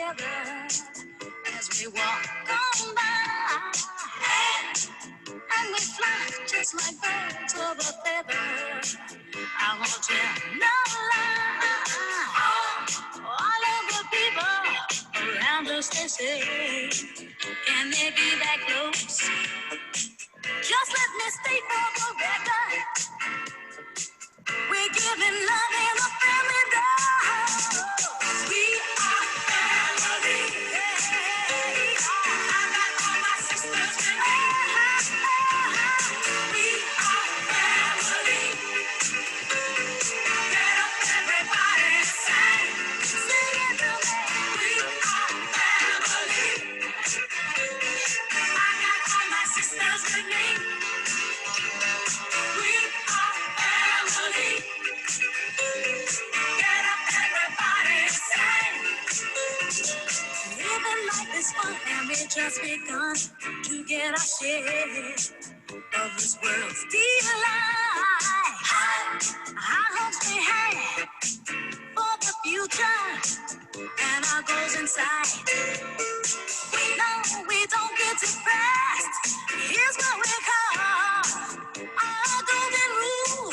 together as we walk on by. And we fly just like birds of a feather. I won't tell no lie. All of the people around us, they say, can they be that close? Just let me state for the record, we're giving love in a family dog. We are family. Hey, I got all my sisters with me. We are family. Get up, everybody, sing. Sing it to me. We are family. I got all my sisters with me. We are family. Get up, everybody, sing. Living life is fun, and we just begun to get our share of this world's delight. Our hopes we had for the future, and our goals in sight. No, we don't get depressed. Here's what we call our golden rule.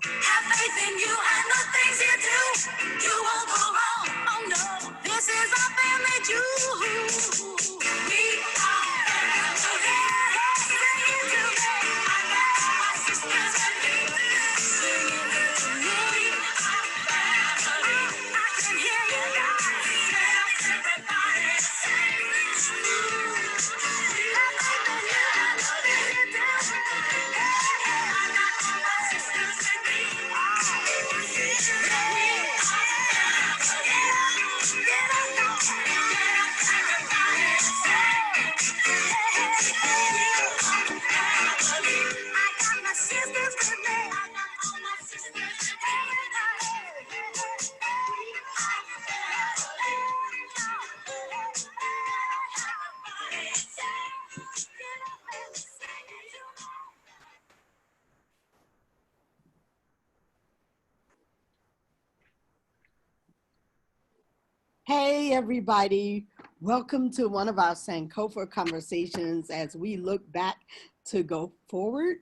Have faith in you and the things you do. You won't go wrong. Oh no, this is our family jewel. We are family. Sing it to me. I got my sisters and me. Sing it to me. We are family. I can hear you guys. Get up, everybody, sing. Have faith in you and the things you do. I got all my sisters and me. Hey, everybody. Welcome to one of our Sankofa conversations as we look back to go forward.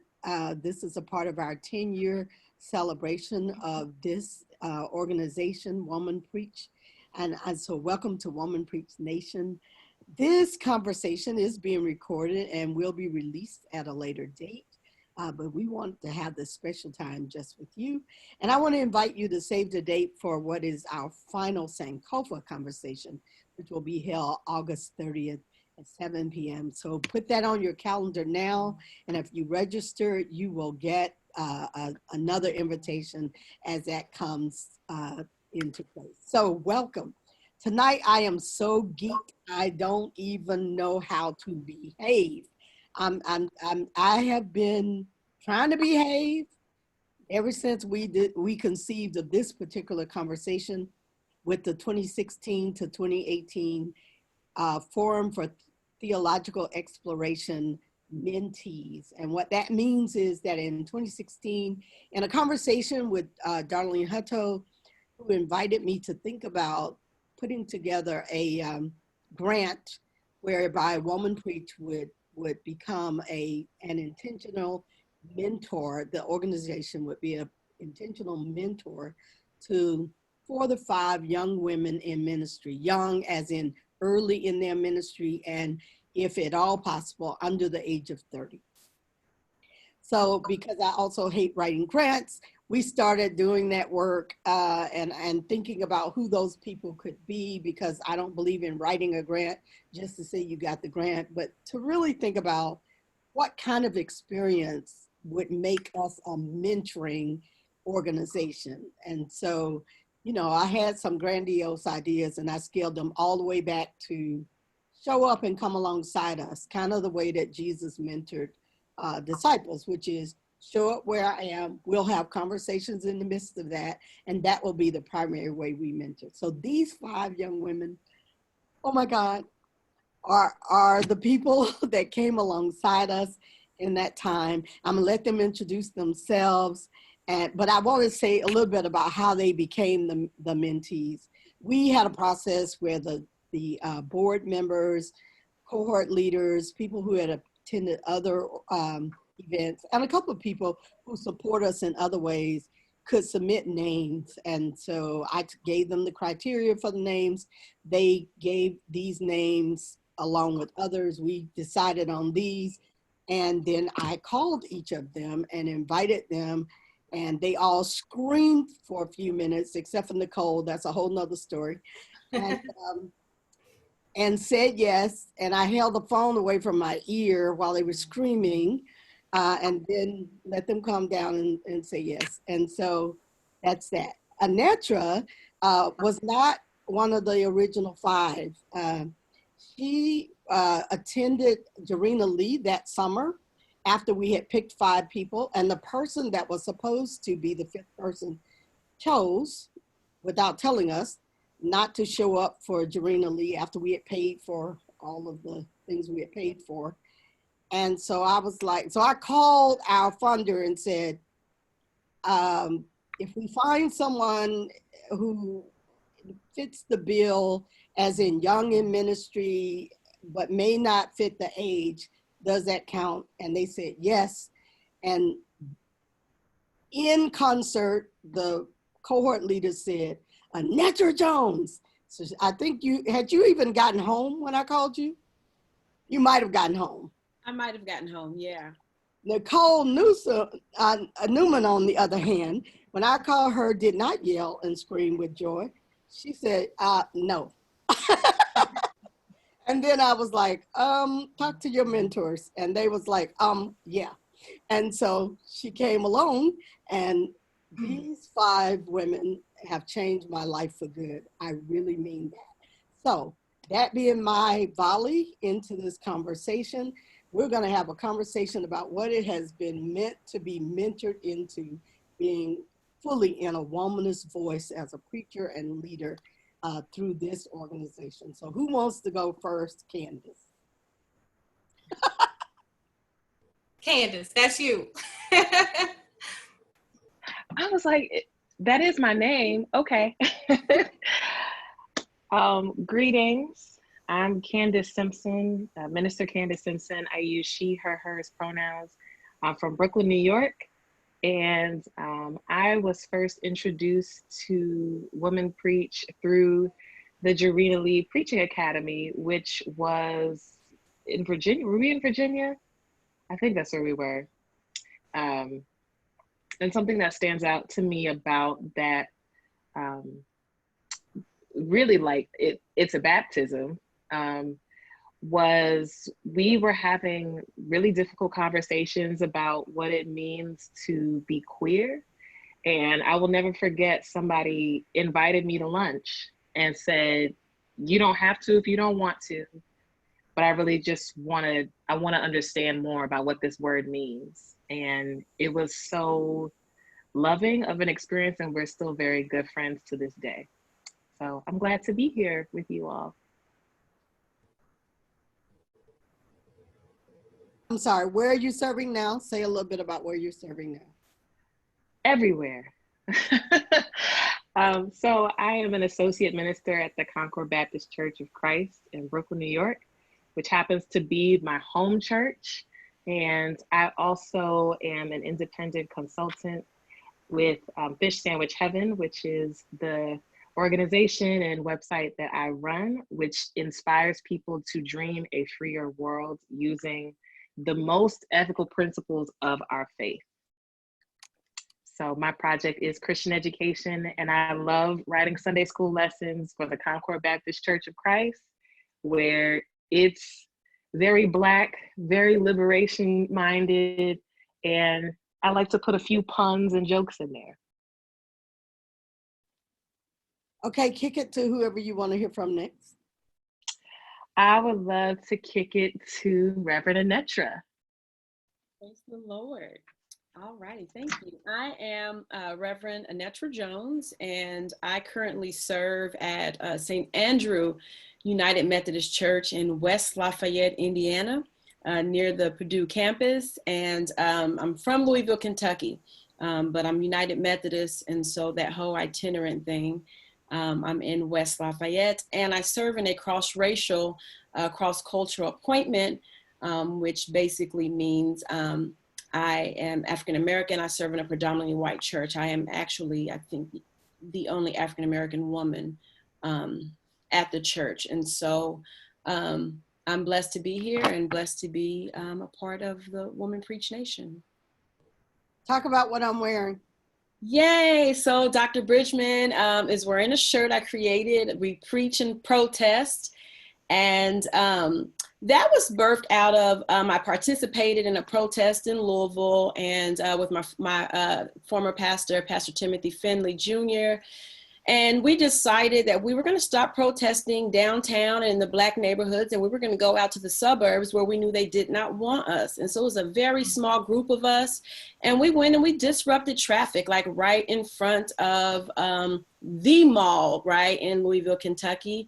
This is a part of our 10-year celebration of this organization, Woman Preach. And so welcome to Woman Preach Nation. This conversation is being recorded and will be released at a later date. But we want to have this special time just with you. And I want to invite you to save the date for what is our final Sankofa conversation, which will be held August 30th at 7 p.m. So put that on your calendar now. And if you register, you will get another invitation as that comes into place. So welcome. Tonight, I am so geeked, I don't even know how to behave. I have been trying to behave ever since we conceived of this particular conversation with the 2016 to 2018 Forum for Theological Exploration mentees. And what that means is that in 2016, in a conversation with Darlene Hutto, who invited me to think about putting together a grant whereby Woman Preach would become an intentional mentor. The organization would be an intentional mentor to 4 to 5 young women in ministry, young as in early in their ministry, and if at all possible, under the age of 30. So because I also hate writing grants, we started doing that work and thinking about who those people could be, because I don't believe in writing a grant just to say you got the grant, but to really think about what kind of experience would make us a mentoring organization. And so, you know, I had some grandiose ideas and I scaled them all the way back to show up and come alongside us, kind of the way that Jesus mentored disciples, which is show up where I am, we'll have conversations in the midst of that, and that will be the primary way we mentor. So these 5 young women, oh my God, are the people that came alongside us in that time. I'm gonna let them introduce themselves, but I want to say a little bit about how they became the mentees. we had a process where the board members, cohort leaders, people who had attended other events, and a couple of people who support us in other ways could submit names. And so I gave them the criteria for the names. They gave these names along with others. We decided on these. And then I called each of them and invited them, and they all screamed for a few minutes, except for Nicole. That's a whole nother story. And, and said yes. And I held the phone away from my ear while they were screaming, and then let them calm down and say yes. And so that's that. Anetra was not one of the original five. She attended Jarena Lee that summer after we had picked five people, and the person that was supposed to be the fifth person chose, without telling us, not to show up for Jarena Lee after we had paid for all of the things we had paid for. And so I was like, so I called our funder and said, if we find someone who fits the bill, as in young in ministry, but may not fit the age, does that count? And they said yes. And in concert, the cohort leader said, Anetra Jones. So I think had you even gotten home when I called you? You might have gotten home. I might have gotten home, yeah. Nicole Newman, on the other hand, when I called her, did not yell and scream with joy. She said, no. And then I was like, talk to your mentors. And they was like, yeah. And so she came along, and these five women have changed my life for good. I really mean that. So that being my volley into this conversation, we're going to have a conversation about what it has been meant to be mentored into being fully in a womanist voice as a preacher and leader through this organization. So who wants to go first? Candace. Candace, that's you. I was like, that is my name. Okay. Greetings. I'm Candace Simpson, Minister Candace Simpson. I use she, her, hers pronouns. I'm from Brooklyn, New York. And I was first introduced to Women Preach through the Jarena Lee Preaching Academy, which was in Virginia. Were we in Virginia? I think that's where we were. And something that stands out to me about that, really like it's a baptism, was we were having really difficult conversations about what it means to be queer. And I will never forget, somebody invited me to lunch and said, you don't have to if you don't want to, but I really just want to understand more about what this word means. And it was so loving of an experience, and we're still very good friends to this day. So I'm glad to be here with you all. I'm sorry, where are you serving now? Say a little bit about where you're serving now. Everywhere. So I am an associate minister at the Concord Baptist Church of Christ in Brooklyn, New York, which happens to be my home church. And I also am an independent consultant with Fish Sandwich Heaven, which is the organization and website that I run, which inspires people to dream a freer world using the most ethical principles of our faith. So my project is Christian education, and I love writing Sunday school lessons for the Concord Baptist Church of Christ, where it's very Black, very liberation minded, and I like to put a few puns and jokes in there. Okay, kick it to whoever you want to hear from next. I would love to kick it to Reverend Anetra. Praise the Lord. All righty, thank you. I am Reverend Anetra Jones, and I currently serve at St. Andrew United Methodist Church in West Lafayette, Indiana, near the Purdue campus. And I'm from Louisville, Kentucky, but I'm United Methodist, and so that whole itinerant thing. I'm in West Lafayette, and I serve in a cross-racial, cross-cultural appointment, which basically means I am African-American. I serve in a predominantly white church. I am actually, I think, the only African-American woman at the church. And so I'm blessed to be here and blessed to be a part of the Woman Preach Nation. Talk about what I'm wearing. Yay! So Dr. Bridgman is wearing a shirt I created. We preach and protest. And that was birthed out of, I participated in a protest in Louisville and with my former pastor, Pastor Timothy Finley Jr. And we decided that we were going to stop protesting downtown and in the Black neighborhoods, and we were going to go out to the suburbs where we knew they did not want us. And so it was a very small group of us. And we went and we disrupted traffic, like right in front of the mall, right in Louisville, Kentucky.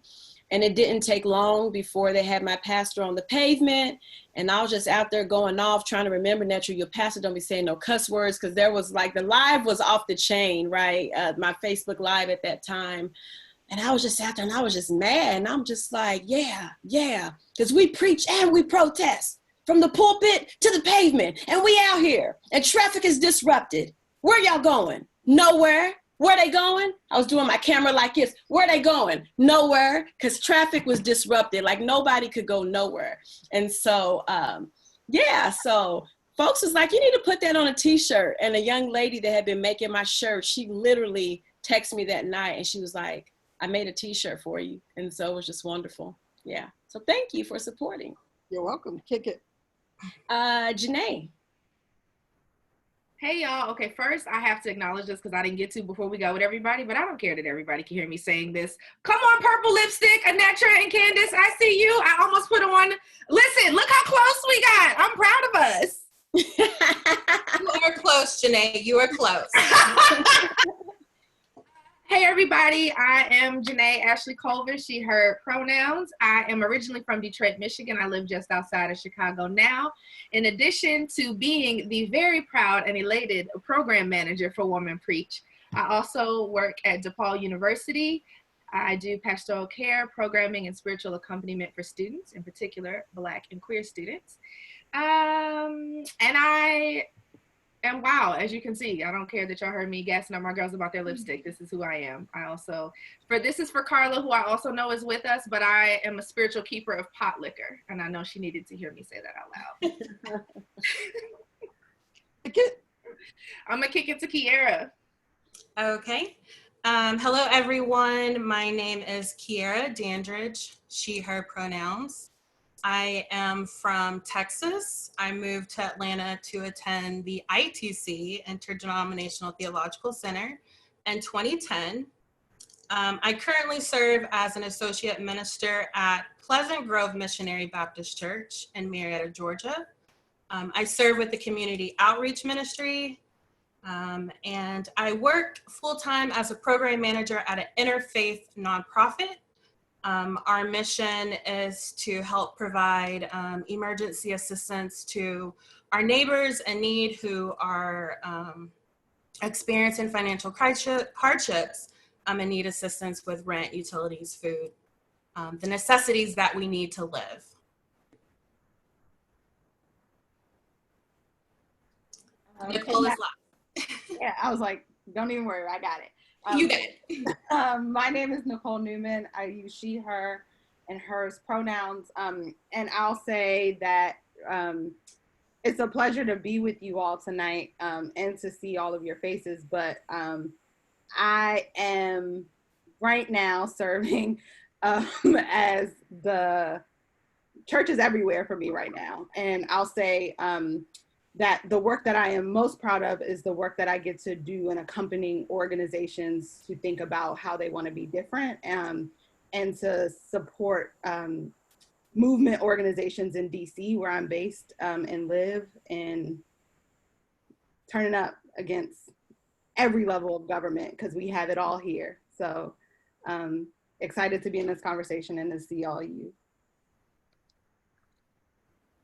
And it didn't take long before they had my pastor on the pavement. And I was just out there going off, trying to remember, naturally, your pastor don't be saying no cuss words, because there was like, the live was off the chain, right? My Facebook Live at that time. And I was just out there and I was just mad. And I'm just like, yeah, because we preach and we protest from the pulpit to the pavement. And we out here and traffic is disrupted. Where y'all going? Nowhere. Where they going? I was doing my camera like this. Where they going? Nowhere, because traffic was disrupted. Like nobody could go nowhere. And so, so folks was like, you need to put that on a t-shirt. And a young lady that had been making my shirt, she literally texted me that night and she was like, I made a t-shirt for you. And so it was just wonderful. Yeah. So thank you for supporting. You're welcome. Kick it. Janae. Hey y'all, okay, first I have to acknowledge this because I didn't get to before we go with everybody, but I don't care that everybody can hear me saying this. Come on, Purple Lipstick, Anetra and Candace, I see you. I almost put on, listen, look how close we got. I'm proud of us. You are close, Janae, you are close. Hey everybody, I am Janae Ashley Culver, she, her pronouns. I am originally from Detroit, Michigan. I live just outside of Chicago now. In addition to being the very proud and elated program manager for Woman Preach, I also work at DePaul University. I do pastoral care, programming, and spiritual accompaniment for students, in particular Black and queer students. And wow, as you can see, I don't care that y'all heard me gassing up my girls about their lipstick. This is who I am. I also, this is for Carla, who I also know is with us, but I am a spiritual keeper of pot liquor. And I know she needed to hear me say that out loud. I'm gonna kick it to Kiera. Okay. Hello, everyone. My name is Kiera Dandridge, she, her pronouns. I am from Texas. I moved to Atlanta to attend the ITC, Interdenominational Theological Center, in 2010. I currently serve as an associate minister at Pleasant Grove Missionary Baptist Church in Marietta, Georgia. I serve with the Community Outreach Ministry, and I work full-time as a program manager at an interfaith nonprofit. Our mission is to help provide emergency assistance to our neighbors in need who are experiencing financial hardships and need assistance with rent, utilities, food, the necessities that we need to live. Nicole is live. Yeah, I was like, don't even worry, I got it. You got it. My name is Nicole Newman. I use she, her, and hers pronouns. And I'll say that it's a pleasure to be with you all tonight and to see all of your faces. But I am right now serving as the church is everywhere for me right now. And I'll say that the work that I am most proud of is the work that I get to do in accompanying organizations to think about how they want to be different and to support movement organizations in DC where I'm based and live, and turning up against every level of government because we have it all here. So excited to be in this conversation and to see all of you.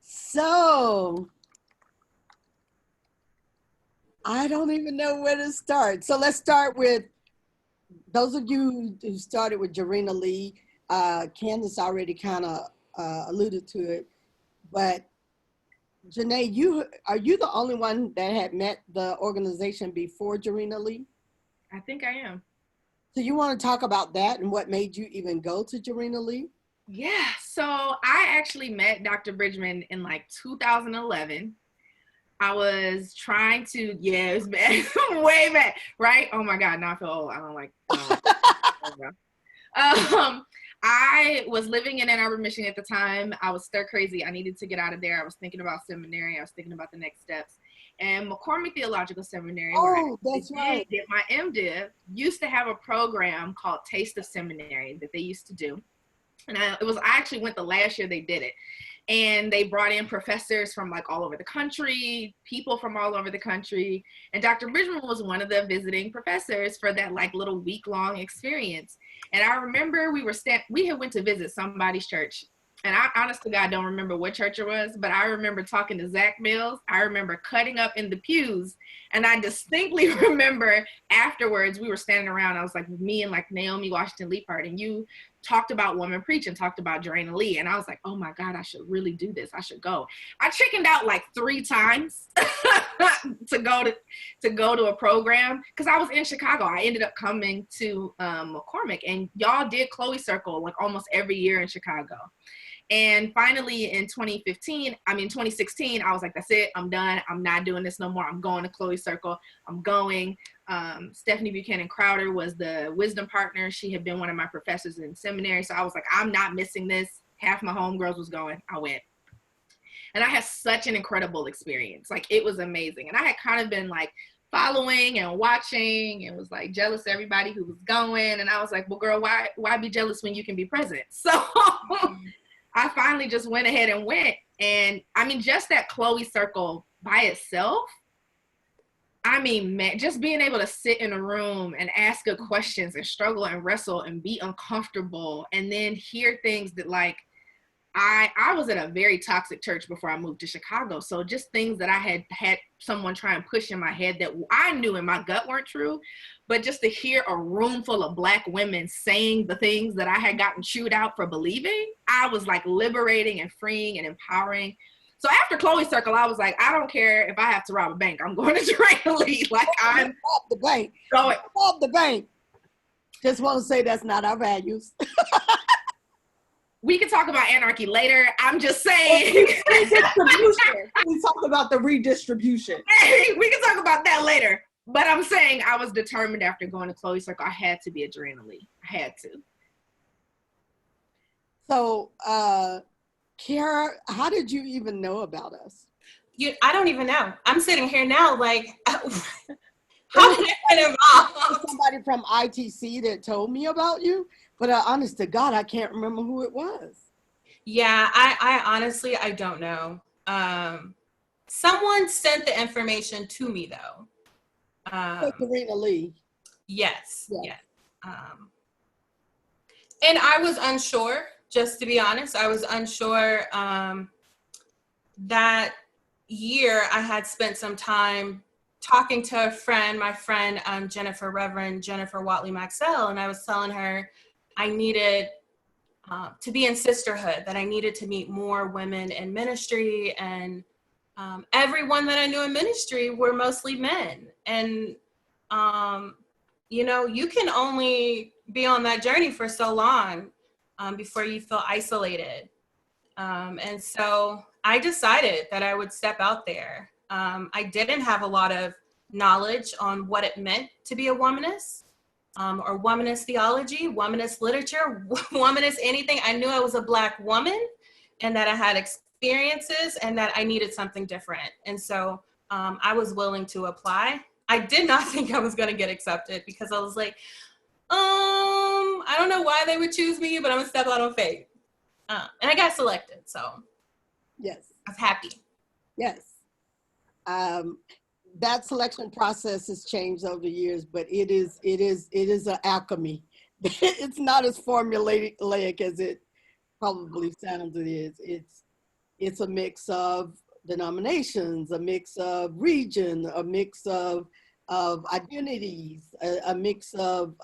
So I don't even know where to start. So let's start with those of you who started with Jarena Lee, Candace already kind of alluded to it, but Janae, are you the only one that had met the organization before Jarena Lee? I think I am. So you want to talk about that and what made you even go to Jarena Lee? Yeah, so I actually met Dr. Bridgman in like 2011. I was trying to, yeah, it was bad, way back, right? Oh my God, now I feel old. I don't like I was living in Ann Arbor, Michigan at the time. I was stir crazy. I needed to get out of there. I was thinking about seminary. I was thinking about the next steps. And McCormick Theological Seminary, where I did my MDiv, used to have a program called Taste of Seminary that they used to do. And I actually went the last year they did it. And they brought in professors from like all over the country, people from all over the country. And Dr. Bridgman was one of the visiting professors for that like little week-long experience. And I remember we had went to visit somebody's church. And I honestly, God, don't remember what church it was, but I remember talking to Zach Mills. I remember cutting up in the pews. And I distinctly remember afterwards, we were standing around. I was like, me and like Naomi Washington Leapart, and you talked about Woman Preach and talked about Jarena Lee. And I was like, oh my God, I should really do this. I should go. I chickened out like 3 times to go to a program because I was in Chicago. I ended up coming to McCormick, and y'all did Chloe Circle like almost every year in Chicago. And finally in 2016, I was like, that's it. I'm done. I'm not doing this no more. I'm going to Chloe Circle. I'm going. Stephanie Buchanan Crowder was the wisdom partner. She had been one of my professors in seminary. So I was like, I'm not missing this. Half my homegirls was going. I went. And I had such an incredible experience. Like, it was amazing. And I had kind of been like following and watching and was like jealous of everybody who was going. And I was like, well, girl, why be jealous when you can be present? So I finally just went ahead and went. And I mean, just that Chloe Circle by itself, I mean, man, just being able to sit in a room and ask good questions and struggle and wrestle and be uncomfortable and then hear things that like, I was at a very toxic church before I moved to Chicago. So just things that I had someone try and push in my head that I knew in my gut weren't true, but just to hear a room full of Black women saying the things that I had gotten chewed out for believing, I was like liberating and freeing and empowering. So after Chloe Circle, I was like, I don't care if I have to rob a bank. I'm going to Jarena Lee. Like, I'm rob the bank. Going. Rob the bank. Just want to say that's not our values. We can talk about anarchy later. I'm just saying. Redistribution. We talk about the redistribution. We can talk about that later. But I'm saying I was determined after going to Chloe Circle, I had to be a Jarena Lee. I had to. So, Kara, how did you even know about us? I don't even know. I'm sitting here now like, how did I get involved? Somebody from ITC that told me about you, but honest to God, I can't remember who it was. Yeah, I honestly, I don't know. Someone sent the information to me though. Jarena Lee. Yes. And I was unsure, just to be honest. I was unsure. That year I had spent some time talking to a friend, my friend, Reverend Jennifer Watley Maxwell, and I was telling her I needed to be in sisterhood, that I needed to meet more women in ministry, and everyone that I knew in ministry were mostly men. And, you can only be on that journey for so long before you feel isolated. And so I decided that I would step out there. I didn't have a lot of knowledge on what it meant to be a womanist, or womanist theology, womanist literature, womanist anything. I knew I was a Black woman and that I had experiences and that I needed something different. And so I was willing to apply. I did not think I was going to get accepted because I was like, I don't know why they would choose me, but I'm gonna step out on faith. And I got selected, so yes, I was happy. Yes. That selection process has changed over the years, but it is an alchemy. It's not as formulaic as it probably sounds it is. It's a mix of denominations, a mix of region, a mix of identities, a mix of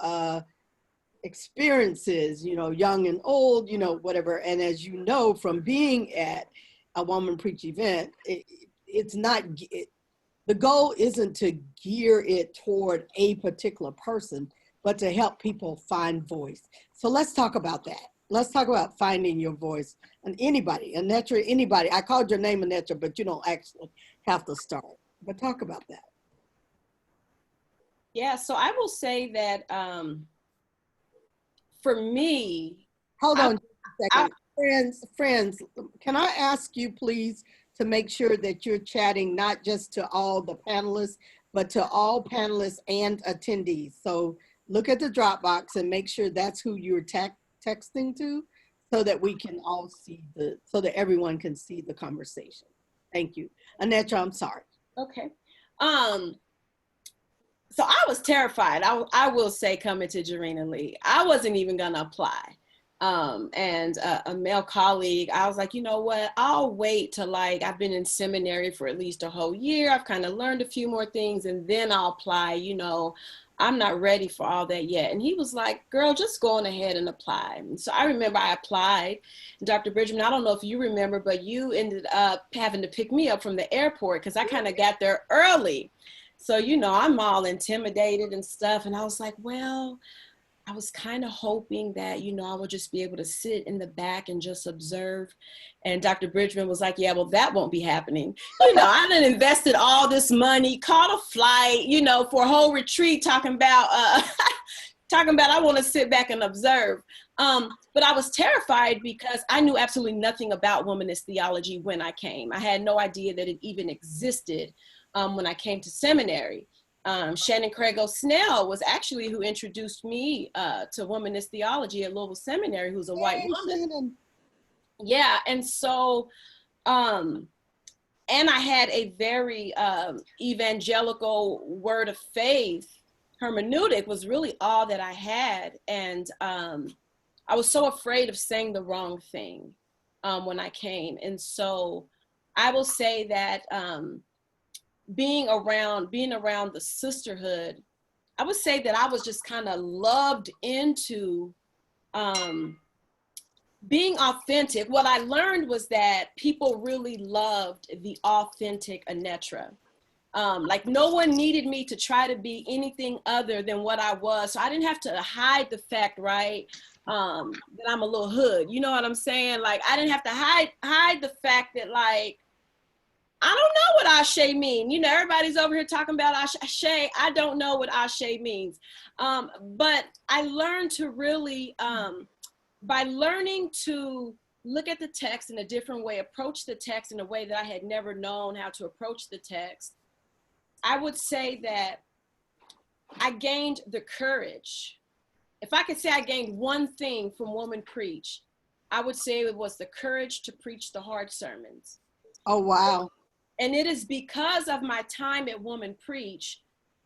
experiences, you know, young and old, you know, whatever. And as you know, from being at a Woman Preach event, it's not, the goal isn't to gear it toward a particular person, but to help people find voice. So let's talk about that. Let's talk about finding your voice. And anybody, Anetra, anybody, I called your name Anetra, but you don't actually have to start. But talk about that. Yeah, so I will say that for me, hold on just a second. Friends, can I ask you please to make sure that you're chatting not just to all the panelists, but to all panelists and attendees. So look at the Dropbox and make sure that's who you're texting to, so that we can all see so that everyone can see the conversation. Thank you. Anetra, I'm sorry. Okay. So I was terrified. I will say, coming to Jarena Lee, I wasn't even gonna apply. And a male colleague, I was like, you know what, I'll wait till, like, I've been in seminary for at least a whole year. I've kind of learned a few more things and then I'll apply, you know, I'm not ready for all that yet. And he was like, girl, just go on ahead and apply. And so I remember I applied. Dr. Bridgman, I don't know if you remember, but you ended up having to pick me up from the airport because I kind of got there early. So, you know, I'm all intimidated and stuff. And I was like, well, I was kind of hoping that, you know, I would just be able to sit in the back and just observe. And Dr. Bridgman was like, yeah, well, that won't be happening. You know, I done invested all this money, caught a flight, you know, for a whole retreat talking about I want to sit back and observe. But I was terrified because I knew absolutely nothing about womanist theology when I came. I had no idea that it even existed when I came to seminary. Shannon Craig O'Snell was actually who introduced me to womanist theology at Louisville Seminary, who's a white woman. Shannon. Yeah, and so, and I had a very evangelical word of faith. Hermeneutic was really all that I had, and I was so afraid of saying the wrong thing when I came. And so I will say that being around the sisterhood, I would say that I was just kind of loved into being authentic. What I learned was that people really loved the authentic Anetra. Like, no one needed me to try to be anything other than what I was. So I didn't have to hide the fact, right, that I'm a little hood. You know what I'm saying? Like, I didn't have to hide the fact that, like, I don't know what ashe mean. You know, everybody's over here talking about ashe. I don't know what ashe means. But I learned to really, by learning to look at the text in a different way, approach the text in a way that I had never known how to approach the text, I would say that I gained the courage. If I could say I gained one thing from Woman Preach, I would say it was the courage to preach the hard sermons. Oh, wow. And it is because of my time at Woman Preach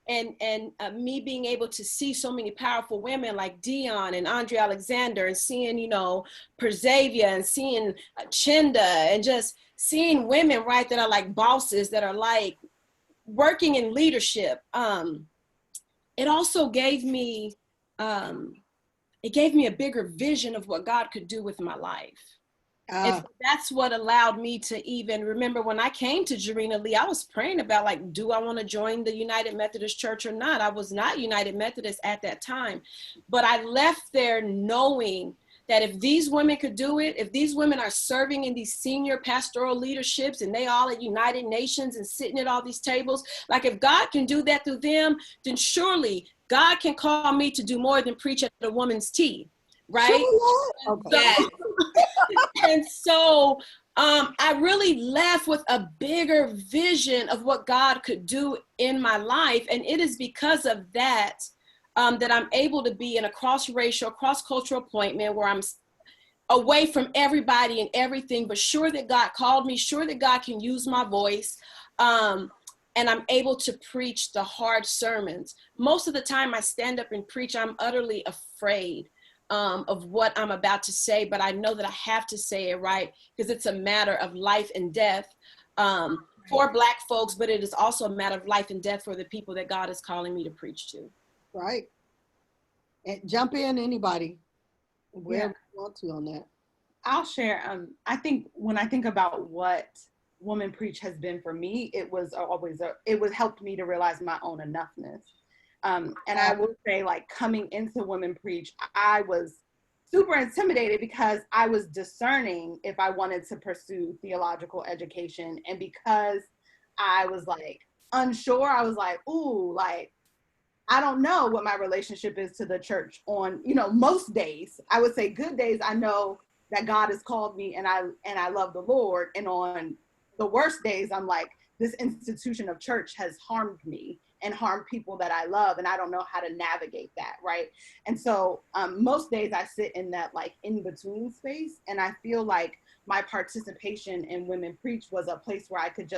and me being able to see so many powerful women like Dion and Andre Alexander, and seeing, you know, Persavia, and seeing Chinda, and just seeing women, right, that are like bosses, that are like working in leadership. It also gave me, a bigger vision of what God could do with my life. And so that's what allowed me to even remember when I came to Jarena Lee, I was praying about, like, do I want to join the United Methodist Church or not? I was not United Methodist at that time, but I left there knowing that if these women could do it, if these women are serving in these senior pastoral leaderships and they all at United Nations and sitting at all these tables, like, if God can do that through them, then surely God can call me to do more than preach at a woman's tea, right? Okay. And so I really left with a bigger vision of what God could do in my life. And it is because of that that I'm able to be in a cross-racial, cross-cultural appointment where I'm away from everybody and everything, but sure that God called me, sure that God can use my voice. And I'm able to preach the hard sermons. Most of the time I stand up and preach, I'm utterly afraid of what I'm about to say, but I know that I have to say it, right? Because it's a matter of life and death for Black folks, but it is also a matter of life and death for the people that God is calling me to preach to. Right. And jump in, anybody, wherever Yeah. you want to on that. I'll share. I think when I think about what Woman Preach has been for me, it was always it was helped me to realize my own enoughness. And I will say, like, coming into Women Preach, I was super intimidated because I was discerning if I wanted to pursue theological education. And because I was like unsure, I was like, ooh, like, I don't know what my relationship is to the church on, most days. I would say good days, I know that God has called me and I love the Lord. And on the worst days, I'm like, this institution of church has harmed me and harmed people that I love, and I don't know how to navigate that, right? And so most days I sit in that like in-between space, and I feel like my participation in Women Preach was a place where I could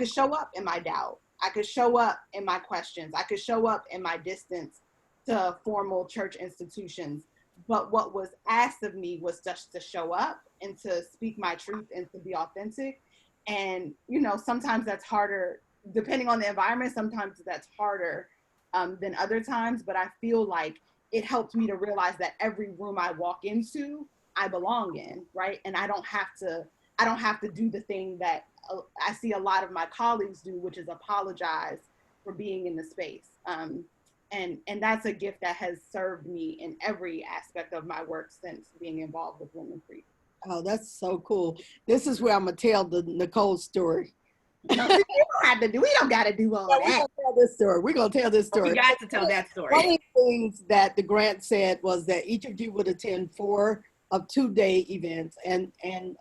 show up in my doubt. I could show up in my questions. I could show up in my distance to formal church institutions. But what was asked of me was just to show up and to speak my truth and to be authentic. And, sometimes that's harder, depending on the environment, sometimes that's harder than other times. But I feel like it helped me to realize that every room I walk into, I belong in, right? And I don't have to do the thing that I see a lot of my colleagues do, which is apologize for being in the space. And that's a gift that has served me in every aspect of my work since being involved with Women Preach. Oh, that's so cool. This is where I'm going to tell the Nicole story. No, we don't got to do all We're that. going to tell this story. We're going to tell this story. We got to tell that One story. of the things that the grant said was that each of you would attend 4 of 2-day events and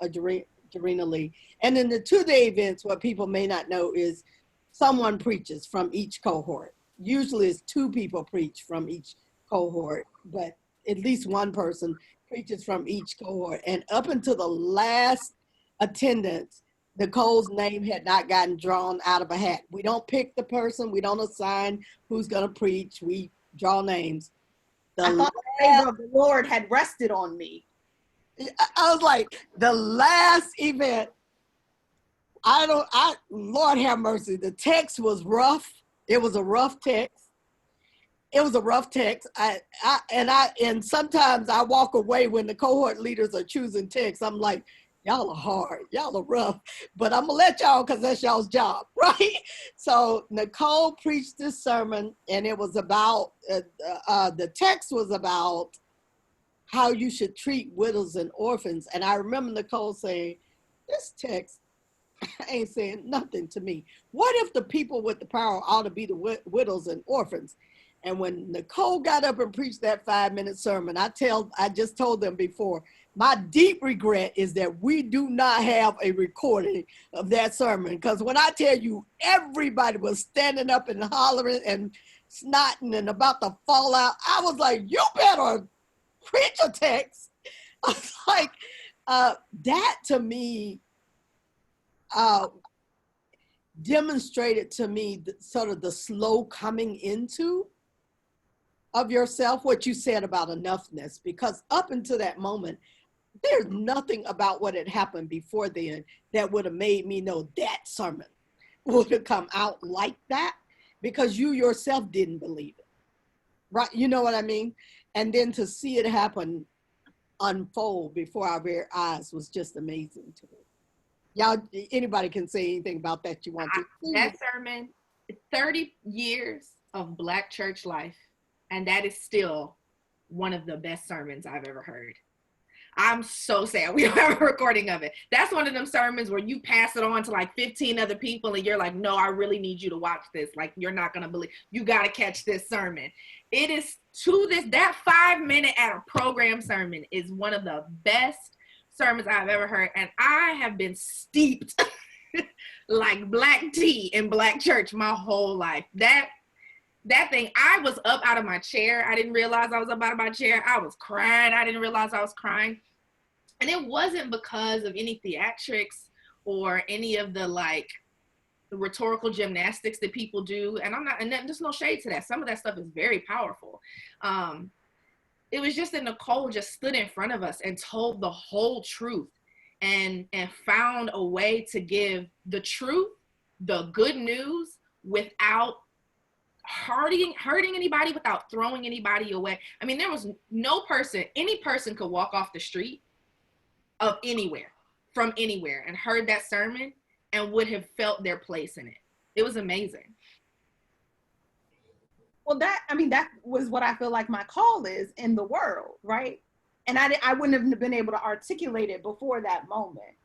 adrenally. And in the 2-day events, what people may not know is someone preaches from each cohort. Usually it's 2 people preach from each cohort, but at least one person preaches from each cohort. And up until the last attendance, Nicole's name had not gotten drawn out of a hat. We don't pick the person. We don't assign who's going to preach. We draw names. I thought the favor of the Lord had rested on me. I was like, the last event, Lord have mercy. The text was rough. It was a rough text. And sometimes I walk away when the cohort leaders are choosing text. I'm like, y'all are hard, y'all are rough, but I'm gonna let y'all because that's y'all's job, right? So Nicole preached this sermon, and it was about, the text was about how you should treat widows and orphans. And I remember Nicole saying, this text ain't saying nothing to me. What if the people with the power ought to be the widows and orphans? And when Nicole got up and preached that 5-minute sermon, I just told them before, my deep regret is that we do not have a recording of that sermon. Because when I tell you, everybody was standing up and hollering and snotting and about to fall out, I was like, you better preach a text. I was like, that to me demonstrated to me sort of the slow coming into of yourself, what you said about enoughness, because up until that moment, there's nothing about what had happened before then that would have made me know that sermon would have come out like that, because you yourself didn't believe it, right? You know what I mean? And then to see it happen, unfold before our very eyes was just amazing to me. Y'all, anybody can say anything about that you want to. That sermon, 30 years of Black church life, and that is still one of the best sermons I've ever heard. I'm so sad we don't have a recording of it. That's one of them sermons where you pass it on to like 15 other people and you're like, no, I really need you to watch this. Like, you're not going to believe, you got to catch this sermon. It is that 5-minute at a program sermon is one of the best sermons I've ever heard. And I have been steeped like black tea in Black church my whole life. That thing, I was up out of my chair. I didn't realize I was up out of my chair. I was crying. I didn't realize I was crying. And it wasn't because of any theatrics or any of the like the rhetorical gymnastics that people do. And there's no shade to that. Some of that stuff is very powerful. It was just that Nicole just stood in front of us and told the whole truth and found a way to give the truth, the good news, without hurting anybody without throwing anybody away. I mean, there was no person, any person could walk off the street of anywhere, from anywhere, and heard that sermon and would have felt their place in it. It was amazing. Well, that was what I feel like my call is in the world, right? And I wouldn't have been able to articulate it before that moment.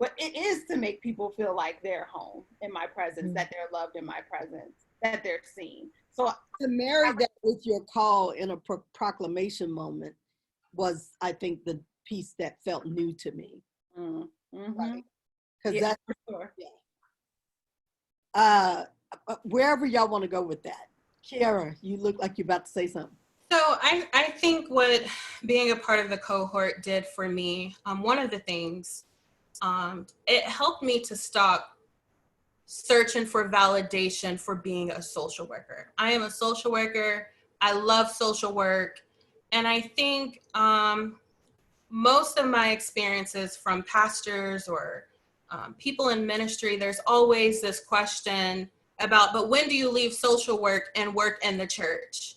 But it is to make people feel like they're home in my presence, that they're loved in my presence, that they're seen. So to marry that with your call in a proclamation moment was, I think, the piece that felt new to me. Mm-hmm. Right? Because Yeah, that's for sure. Yeah. Wherever y'all want to go with that. Kiara, you look like you're about to say something. So I think what being a part of the cohort did for me, one of the things, it helped me to stop searching for validation for being a social worker. I am a social worker. I love social work. And I think most of my experiences from pastors or people in ministry, there's always this question about, but when do you leave social work and work in the church?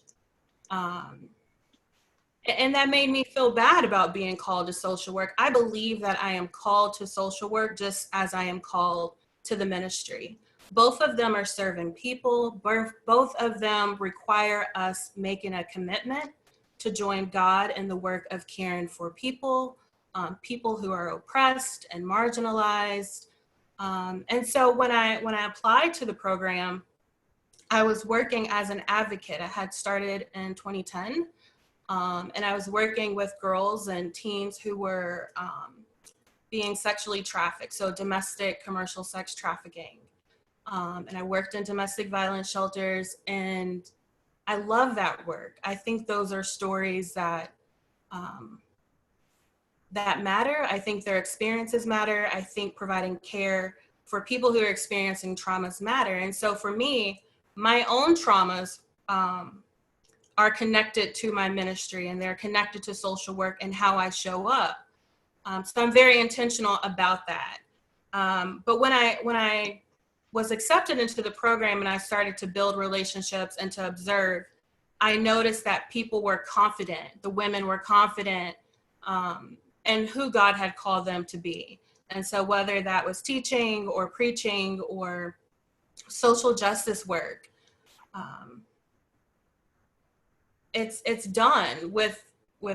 And that made me feel bad about being called to social work. I believe that I am called to social work just as I am called to the ministry. Both of them are serving people. Both of them require us making a commitment to join God in the work of caring for people, people who are oppressed and marginalized. And so when I applied to the program, I was working as an advocate. I had started in 2010. And I was working with girls and teens who were being sexually trafficked, so domestic commercial sex trafficking. And I worked in domestic violence shelters, and I love that work. I think those are stories that that matter. I think their experiences matter. I think providing care for people who are experiencing traumas matter. And so for me, my own traumas are connected to my ministry, and they're connected to social work and how I show up. So I'm very intentional about that. But when I was accepted into the program and I started to build relationships and to observe, I noticed that people were confident, the women were confident in who God had called them to be. And so whether that was teaching or preaching or social justice work, it's done with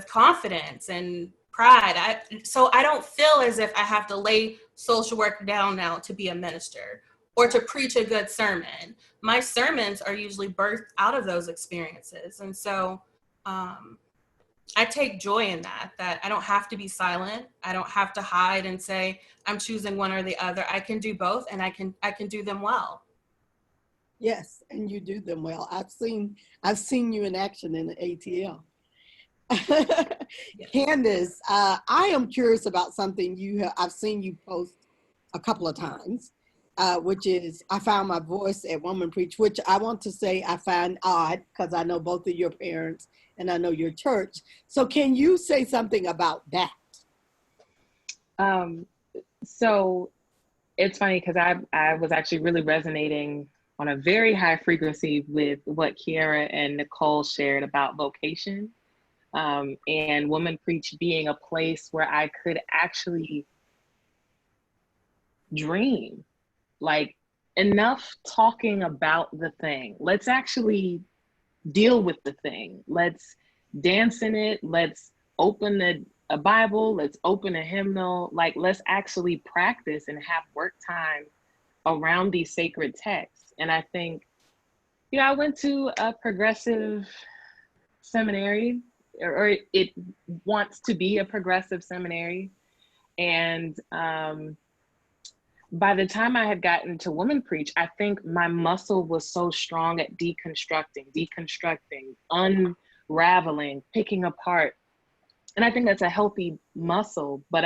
confidence and pride. So I don't feel as if I have to lay social work down now to be a minister or to preach a good sermon. My sermons are usually birthed out of those experiences. And so I take joy in that I don't have to be silent. I don't have to hide and say, I'm choosing one or the other. I can do both, and I can do them well. Yes, and you do them well. I've seen you in action in the ATL. Yes. Candace, I am curious about something I've seen you post a couple of times, which is I found my voice at Woman Preach, which I want to say I find odd because I know both of your parents and I know your church. So can you say something about that? So it's funny because I was actually really resonating on a very high frequency with what Kiara and Nicole shared about vocation, and Woman Preach being a place where I could actually dream. Like, enough talking about the thing. Let's actually deal with the thing. Let's dance in it. Let's open a Bible. Let's open a hymnal. Like, let's actually practice and have work time around these sacred texts. And I think, I went to a progressive seminary, or it wants to be a progressive seminary. And by the time I had gotten to Woman Preach, I think my muscle was so strong at deconstructing, unraveling, picking apart. And I think that's a healthy muscle, but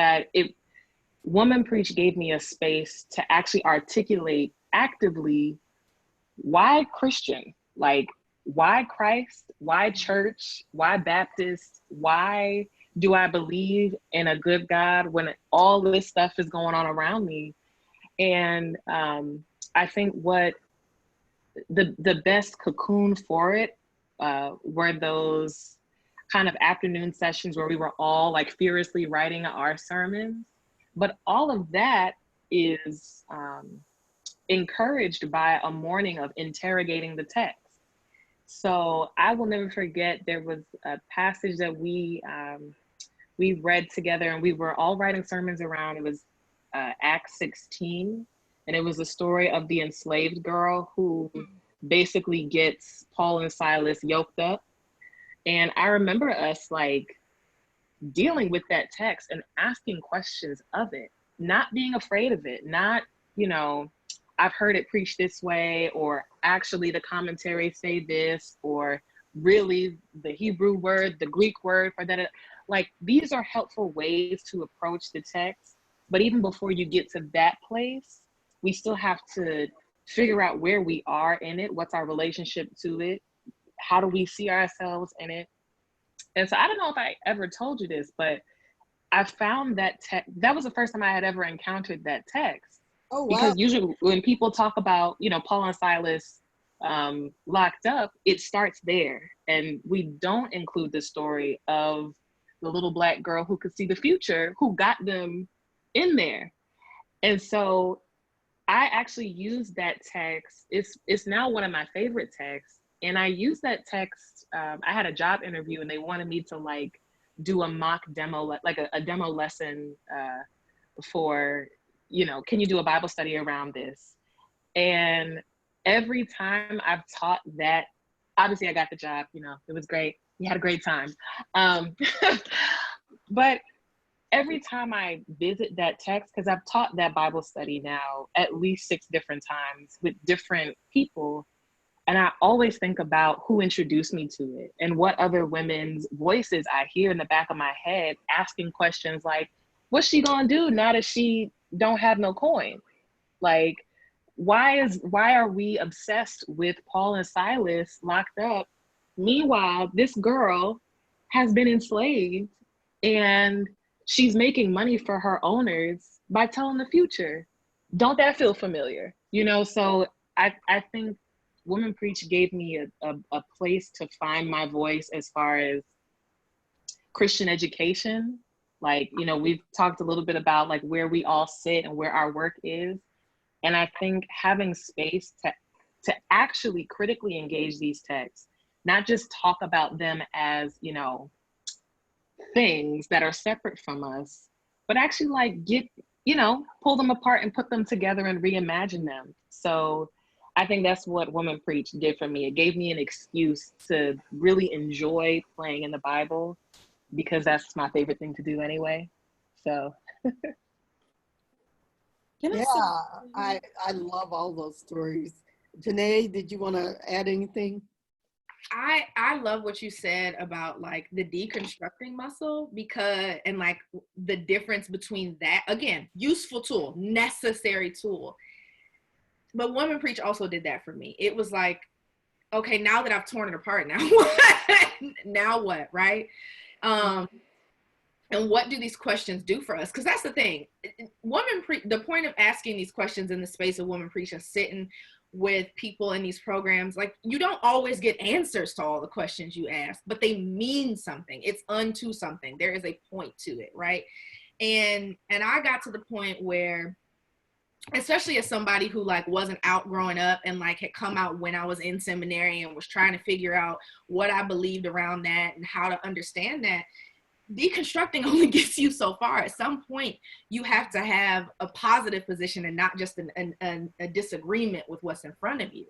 Woman Preach gave me a space to actually articulate actively why Christian, like why Christ, why church, why Baptist, why do I believe in a good God when all this stuff is going on around me? And I think what the best cocoon for it were those kind of afternoon sessions where we were all like furiously writing our sermons. But all of that is encouraged by a morning of interrogating the text. So I will never forget, there was a passage that we read together, and we were all writing sermons around. It was Acts 16, and it was the story of the enslaved girl who basically gets Paul and Silas yoked up. And I remember us like dealing with that text and asking questions of it, not being afraid of it, not, you know, I've heard it preached this way, or actually the commentaries say this, or really the Hebrew word, the Greek word for that. Like, these are helpful ways to approach the text. But even before you get to that place, we still have to figure out where we are in it. What's our relationship to it? How do we see ourselves in it? And so I don't know if I ever told you this, but I found that text, that was the first time I had ever encountered that text. Oh, wow. Because usually when people talk about, you know, Paul and Silas locked up, it starts there. And we don't include the story of the little Black girl who could see the future, who got them in there. And so I actually used that text. It's now one of my favorite texts. And I used that text. I had a job interview and they wanted me to like do a mock demo, like a demo lesson for, you know, can you do a Bible study around this? And every time I've taught that, obviously I got the job, you know, it was great. You had a great time. But every time I visit that text, because I've taught that Bible study now at least 6 different times with different people, and I always think about who introduced me to it and what other women's voices I hear in the back of my head asking questions like, what's she gonna do now that she don't have no coin? Like, why are we obsessed with Paul and Silas locked up? Meanwhile, this girl has been enslaved and she's making money for her owners by telling the future. Don't that feel familiar? You know, so I think Women Preach gave me a place to find my voice as far as Christian education. Like, you know, we've talked a little bit about like where we all sit and where our work is. And I think having space to actually critically engage these texts, not just talk about them as, you know, things that are separate from us, but actually like get, you know, pull them apart and put them together and reimagine them. So I think that's what Women Preach did for me. It gave me an excuse to really enjoy playing in the Bible, because that's my favorite thing to do anyway. So. Yeah, I love all those stories. Janae, did you want to add anything? I love what you said about like the deconstructing muscle, because, and like the difference between that, again, useful tool, necessary tool. But Women Preach also did that for me. It was like, okay, now that I've torn it apart, now what? Now what, right? And what do these questions do for us? Because that's the thing. The point of asking these questions in the space of Women Preach and sitting with people in these programs, like, you don't always get answers to all the questions you ask, but they mean something. It's unto something. There is a point to it, right? And I got to the point where, especially as somebody who like wasn't out growing up and like had come out when I was in seminary and was trying to figure out what I believed around that and how to understand that, deconstructing only gets you so far. At some point, you have to have a positive position and not just a disagreement with what's in front of you.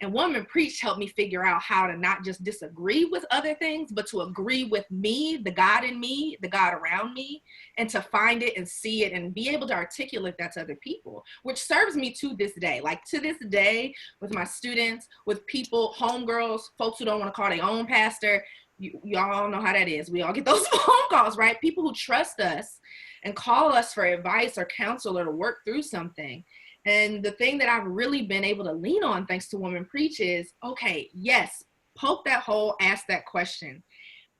And Women Preach helped me figure out how to not just disagree with other things, but to agree with me, the God in me, the God around me, and to find it and see it and be able to articulate that to other people, which serves me to this day. Like, to this day, with my students, with people, homegirls, folks who don't want to call their own pastor, y'all know how that is. We all get those phone calls, right? People who trust us and call us for advice or counsel or to work through something. And the thing that I've really been able to lean on, thanks to Women Preach, is, okay, yes, poke that hole, ask that question.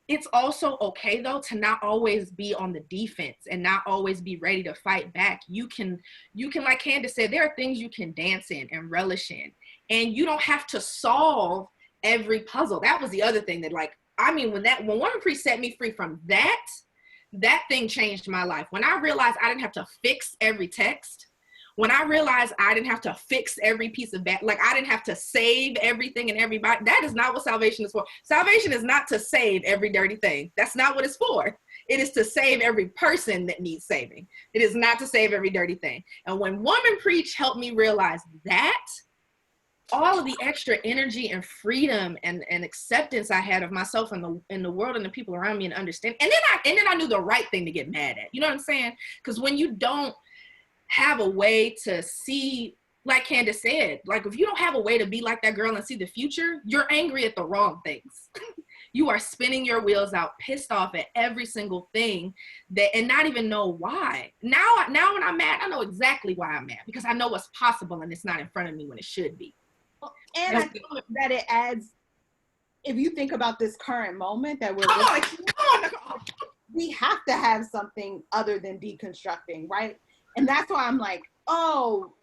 It's also okay, though, to not always be on the defense and not always be ready to fight back. You can, like Candace said, there are things you can dance in and relish in. And you don't have to solve every puzzle. That was the other thing that, like, I mean, when Woman Preach set me free from that thing changed my life. When I realized I didn't have to fix every text, when I realized I didn't have to fix every piece of that, like I didn't have to save everything and everybody, that is not what salvation is for. Salvation is not to save every dirty thing. That's not what it's for. It is to save every person that needs saving. It is not to save every dirty thing. And when Woman Preach helped me realize that, all of the extra energy and freedom and acceptance I had of myself and the world and the people around me and understand. And then I knew the right thing to get mad at. You know what I'm saying? Because when you don't have a way to see, like Candace said, like if you don't have a way to be like that girl and see the future, you're angry at the wrong things. You are spinning your wheels out, pissed off at every single thing and not even know why. Now when I'm mad, I know exactly why I'm mad, because I know what's possible and it's not in front of me when it should be. And I think that it adds, if you think about this current moment that we're living, we have to have something other than deconstructing, right? And that's why I'm like, oh,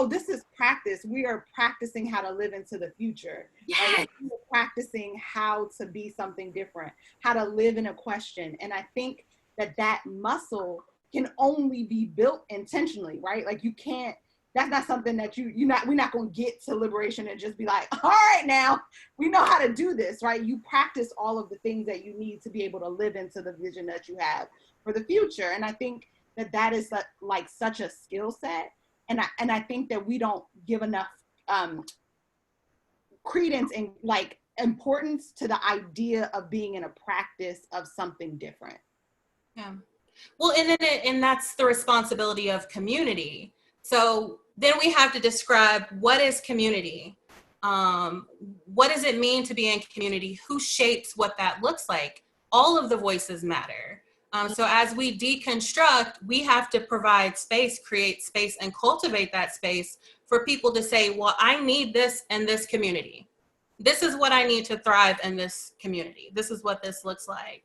this is practice. We are practicing how to live into the future. Yes. Like, we're practicing how to be something different, how to live in a question. And I think that muscle can only be built intentionally, right? Like you can't, that's not something that we're not going to get to liberation and just be like, all right, now we know how to do this, right? You practice all of the things that you need to be able to live into the vision that you have for the future. And I think that is like such a skill set. And I think that we don't give enough credence and like importance to the idea of being in a practice of something different. Yeah. Well, and that's the responsibility of community. So then we have to describe what is community. What does it mean to be in community? Who shapes what that looks like? All of the voices matter. So as we deconstruct, we have to provide space, create space, and cultivate that space for people to say, well, I need this in this community. This is what I need to thrive in this community. This is what this looks like.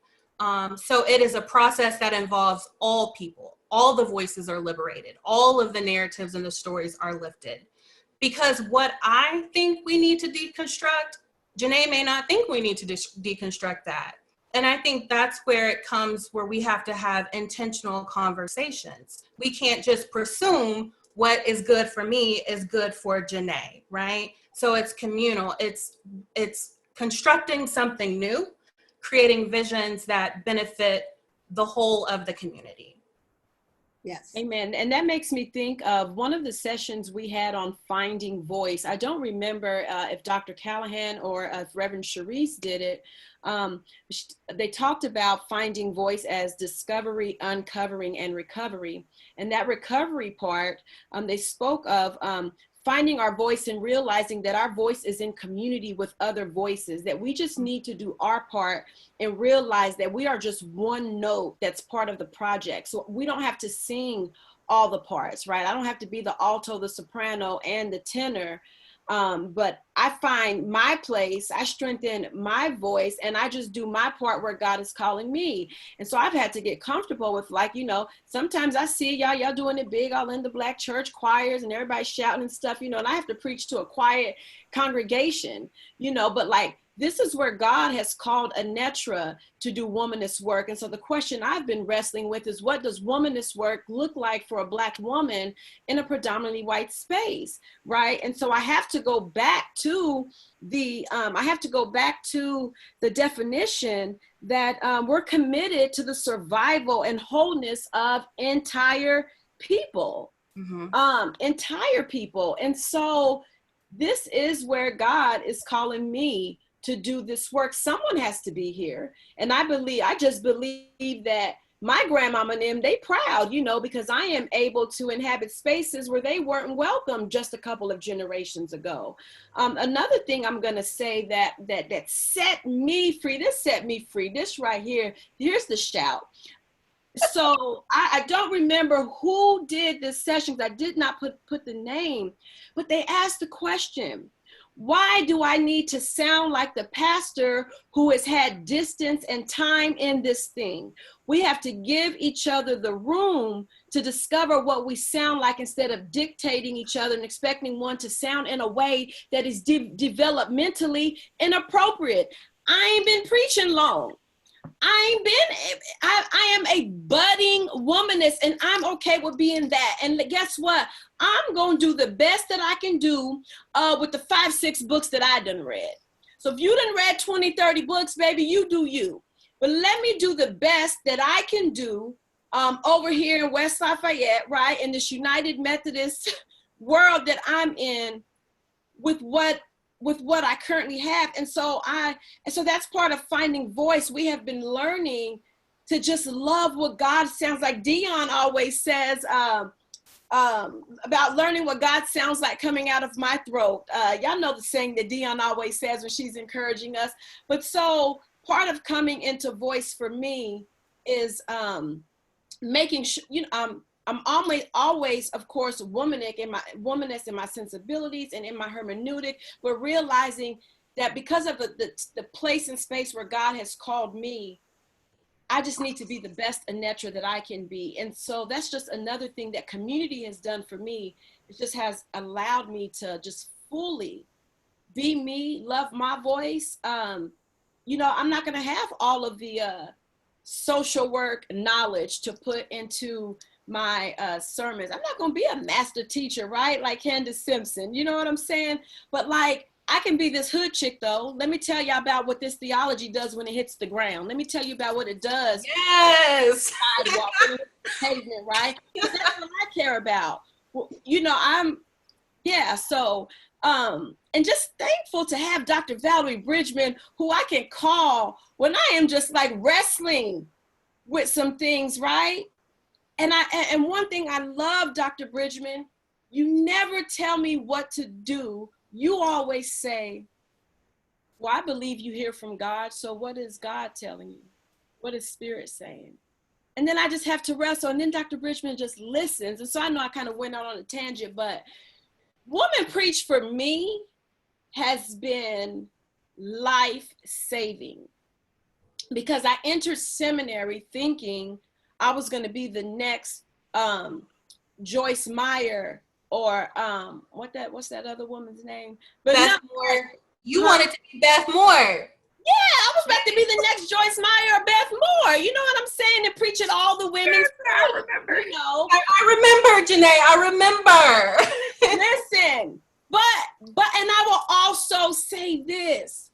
So it is a process that involves all people. All the voices are liberated. All of the narratives and the stories are lifted. Because what I think we need to deconstruct, Janae may not think we need to deconstruct that. And I think that's where it comes, where we have to have intentional conversations. We can't just presume what is good for me is good for Janae, right? So it's communal. It's constructing something new, creating visions that benefit the whole of the community. Yes. Amen. And that makes me think of one of the sessions we had on finding voice. I don't remember if Dr. Callahan or if Reverend Sharice did it. They talked about finding voice as discovery, uncovering, and recovery. And that recovery part, they spoke of finding our voice and realizing that our voice is in community with other voices, that we just need to do our part and realize that we are just one note that's part of the project. So we don't have to sing all the parts, right? I don't have to be the alto, the soprano, and the tenor. But I find my place, I strengthen my voice, and I just do my part where God is calling me. And so I've had to get comfortable with, like, you know, sometimes I see y'all doing it big, all in the Black church choirs and everybody shouting and stuff, you know, and I have to preach to a quiet congregation, you know, but like, this is where God has called Anetra to do womanist work. And so the question I've been wrestling with is, what does womanist work look like for a Black woman in a predominantly white space, right? And so I have to go back to the definition that we're committed to the survival and wholeness of entire people, entire people. And so this is where God is calling me to do this work. Someone has to be here. And I just believe that my grandmama and them, they proud, you know, because I am able to inhabit spaces where they weren't welcome just a couple of generations ago. Another thing I'm going to say that set me free, this right here, here's the shout. So I don't remember who did the sessions. I did not put the name, but they asked the question, Why do I need to sound like the pastor who has had distance and time in this thing? We have to give each other the room to discover what we sound like instead of dictating each other and expecting one to sound in a way that is developmentally inappropriate. I ain't been preaching long. I am a budding womanist, and I'm okay with being that. And guess what? I'm going to do the best that I can do with the 5-6 books that I done read. So if you done read 20, 30 books, baby, you do you. But let me do the best that I can do over here in West Lafayette, right? In this United Methodist world that I'm in with what I currently have. And so that's part of finding voice. We have been learning to just love what God sounds like. Dion always says about learning what God sounds like coming out of my throat. Y'all know the saying that Dion always says when she's encouraging us. But so part of coming into voice for me is making sure, I'm always, of course, womanist in my sensibilities and in my hermeneutic, but realizing that because of the place and space where God has called me, I just need to be the best Anetra that I can be. And so that's just another thing that community has done for me. It just has allowed me to just fully be me, love my voice. I'm not going to have all of the social work knowledge to put into my sermons. I'm not going to be a master teacher, right? Like Candace Simpson, you know what I'm saying? But like, I can be this hood chick though. Let me tell you about what this theology does when it hits the ground. Let me tell you about what it does. Yes. Sidewalk, when it hits the pavement, right? Because that's what I care about. Well, and just thankful to have Dr. Valerie Bridgman, who I can call when I am just like wrestling with some things, right? And one thing I love, Dr. Bridgman, you never tell me what to do. You always say, well, I believe you hear from God. So what is God telling you? What is Spirit saying? And then I just have to wrestle. And then Dr. Bridgman just listens. And so I know I kind of went out on a tangent, but Woman Preach for me has been life-saving, because I entered seminary thinking I was going to be the next Joyce Meyer or what's that other woman's name? But Beth Moore. You wanted to be Beth Moore. Yeah, I was about to be the next Joyce Meyer or Beth Moore. You know what I'm saying? And preach at all the women's. I remember. I remember, Janae. I remember. Listen, but and I will also say this.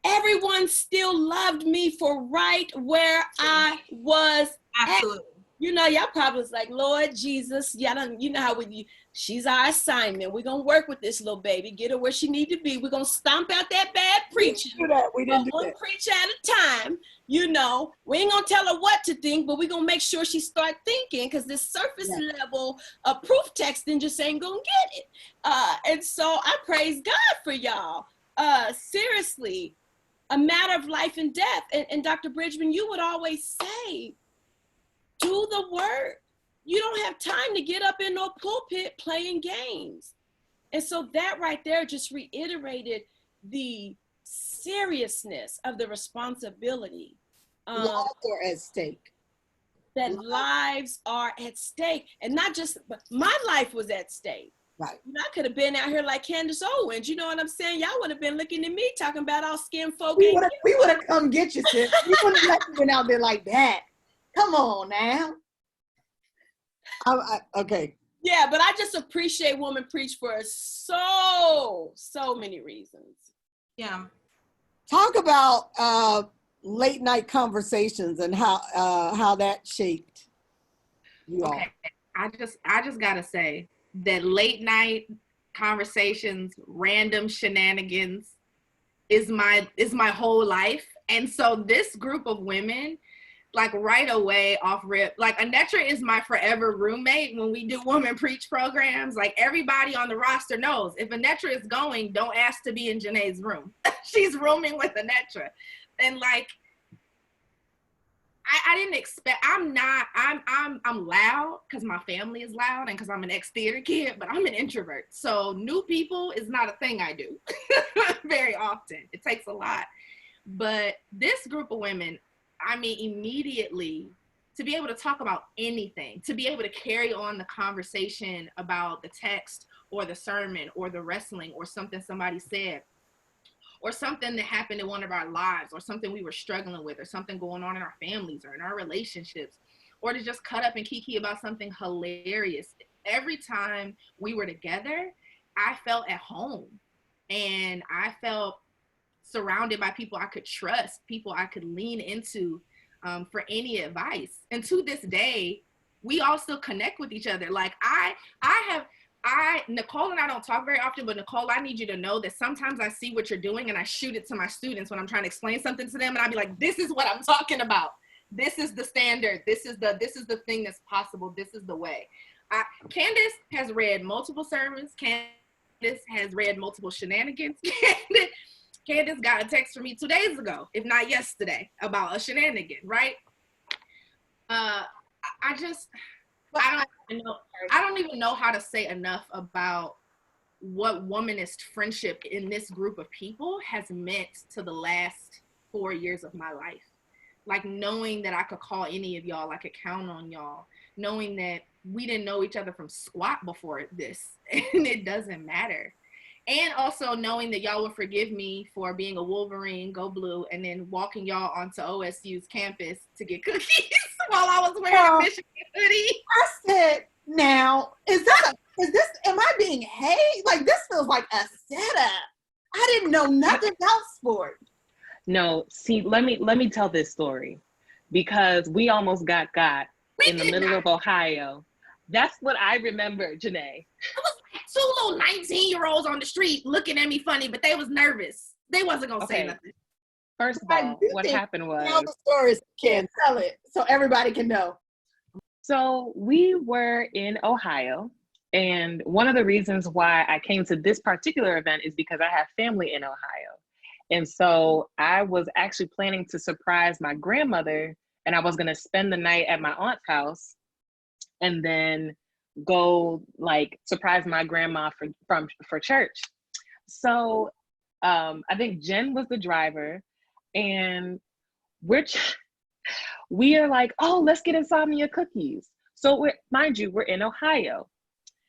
Everyone still loved me for right where I was. Absolutely. Y'all probably was like, Lord Jesus, you know how she's our assignment. We're going to work with this little baby, get her where she need to be. We're going to stomp out that bad preaching. We didn't do One that. preach at a time. We ain't going to tell her what to think, but we're going to make sure she start thinking, because this surface level of proof texting just ain't going to get it. And so I praise God for y'all. Seriously, a matter of life and death. And Dr. Bridgman, you would always say, do the work. You don't have time to get up in no pulpit playing games. And so that right there just reiterated the seriousness of the responsibility. Lives are at stake. That lives are at stake. And not just, but my life was at stake. Right. I could have been out here like Candace Owens. You know what I'm saying? Y'all would have been looking at me talking about all skin folk. We would have come get you, sis. We wouldn't have let you been out there like that. Come on now. Okay. Yeah, but I just appreciate Woman Preach for so many reasons. Yeah. Talk about late night conversations and how that shaped you all. Okay. I just gotta say that late night conversations, random shenanigans is my whole life. And so this group of women, like right away off rip, like Anetra is my forever roommate when we do Woman Preach programs. Like everybody on the roster knows if Anetra is going, don't ask to be in Janae's room. She's rooming with Anetra. And like, I didn't expect, I'm loud because my family is loud and because I'm an ex-theater kid, but I'm an introvert. So new people is not a thing I do very often. It takes a lot. But this group of women, I mean, immediately to be able to talk about anything, to be able to carry on the conversation about the text or the sermon or the wrestling or something somebody said, or something that happened in one of our lives, or something we were struggling with, or something going on in our families or in our relationships, or to just cut up and kiki about something hilarious. Every time we were together, I felt at home, and I felt surrounded by people I could trust, people I could lean into for any advice. And to this day, we all still connect with each other. Like Nicole and I don't talk very often, but Nicole, I need you to know that sometimes I see what you're doing and I shoot it to my students when I'm trying to explain something to them, and I'll be like, this is what I'm talking about. This is the standard. This is the thing that's possible. This is the way. Candace has read multiple sermons. Candace has read multiple shenanigans. Candace got a text from me 2 days ago, if not yesterday, about a shenanigan, right? I don't even know how to say enough about what womanist friendship in this group of people has meant to the last 4 years of my life. Like, knowing that I could call any of y'all, I could count on y'all, knowing that we didn't know each other from squat before this, and it doesn't matter. And also knowing that y'all would forgive me for being a Wolverine, go blue, and then walking y'all onto OSU's campus to get cookies while I was wearing a Michigan hoodie. I said, now, am I being hazed? Like, this feels like a setup. I didn't know nothing about sport. No, see, let me tell this story, because we almost got in the middle of Ohio. That's what I remember, Janae. It was like 2 little 19-year-olds on the street looking at me funny, but they was nervous. They wasn't gonna say nothing. First of all, what happened was, tell the stories, can tell it so everybody can know. So we were in Ohio, and one of the reasons why I came to this particular event is because I have family in Ohio. And so I was actually planning to surprise my grandmother, and I was gonna spend the night at my aunt's house and then go like surprise my grandma for church. So I think Jen was the driver, and we are like, oh, let's get insomnia cookies. So mind you, we're in Ohio.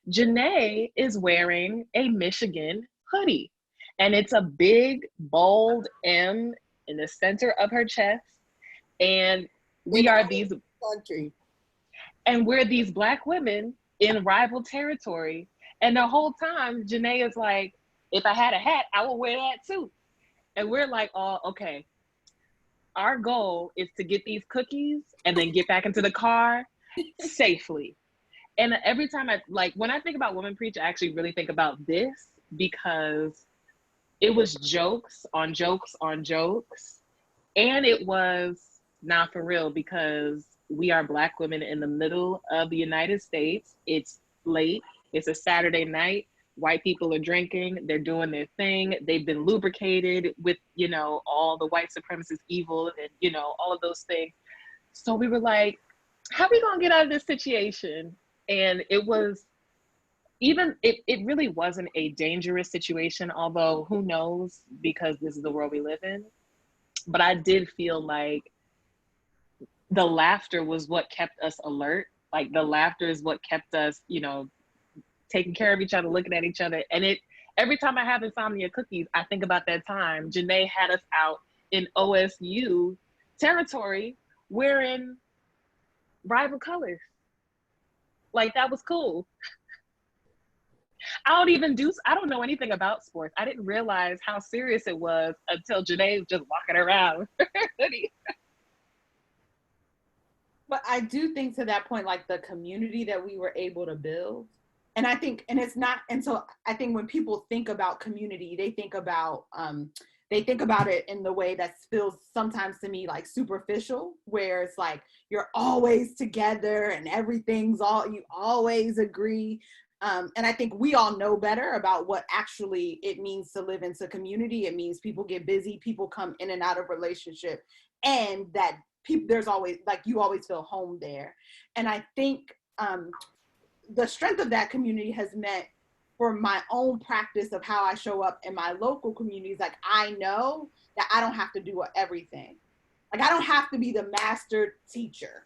Janae is wearing a Michigan hoodie, and it's a big, bold M in the center of her chest. And we're these Black women in rival territory. And the whole time, Janae is like, if I had a hat, I would wear that too. And we're like, oh, okay. Our goal is to get these cookies and then get back into the car safely. And every time when I think about Women Preach, I actually really think about this, because it was jokes on jokes on jokes. And it was not for real, because we are Black women in the middle of the United States. It's late. It's a Saturday night. White people are drinking. They're doing their thing. They've been lubricated with, all the white supremacist evil and, all of those things. So we were like, how are we going to get out of this situation? And it really wasn't a dangerous situation, although who knows, because this is the world we live in. But I did feel like the laughter was what kept us alert. Like, the laughter is what kept us, taking care of each other, looking at each other. And every time I have insomnia cookies, I think about that time Janae had us out in OSU territory wearing rival colors. Like, that was cool. I don't know anything about sports. I didn't realize how serious it was until Janae was just walking around. But I do think, to that point, like, the community that we were able to build. And I think, so I think when people think about community, they think about it in the way that feels sometimes to me like superficial, where it's like you're always together and you always agree. And I think we all know better about what actually it means to live into community. It means people get busy, people come in and out of relationship, and that there's always, like, you always feel home there. And I think the strength of that community has meant, for my own practice of how I show up in my local communities, like, I know that I don't have to do everything. Like, I don't have to be the master teacher,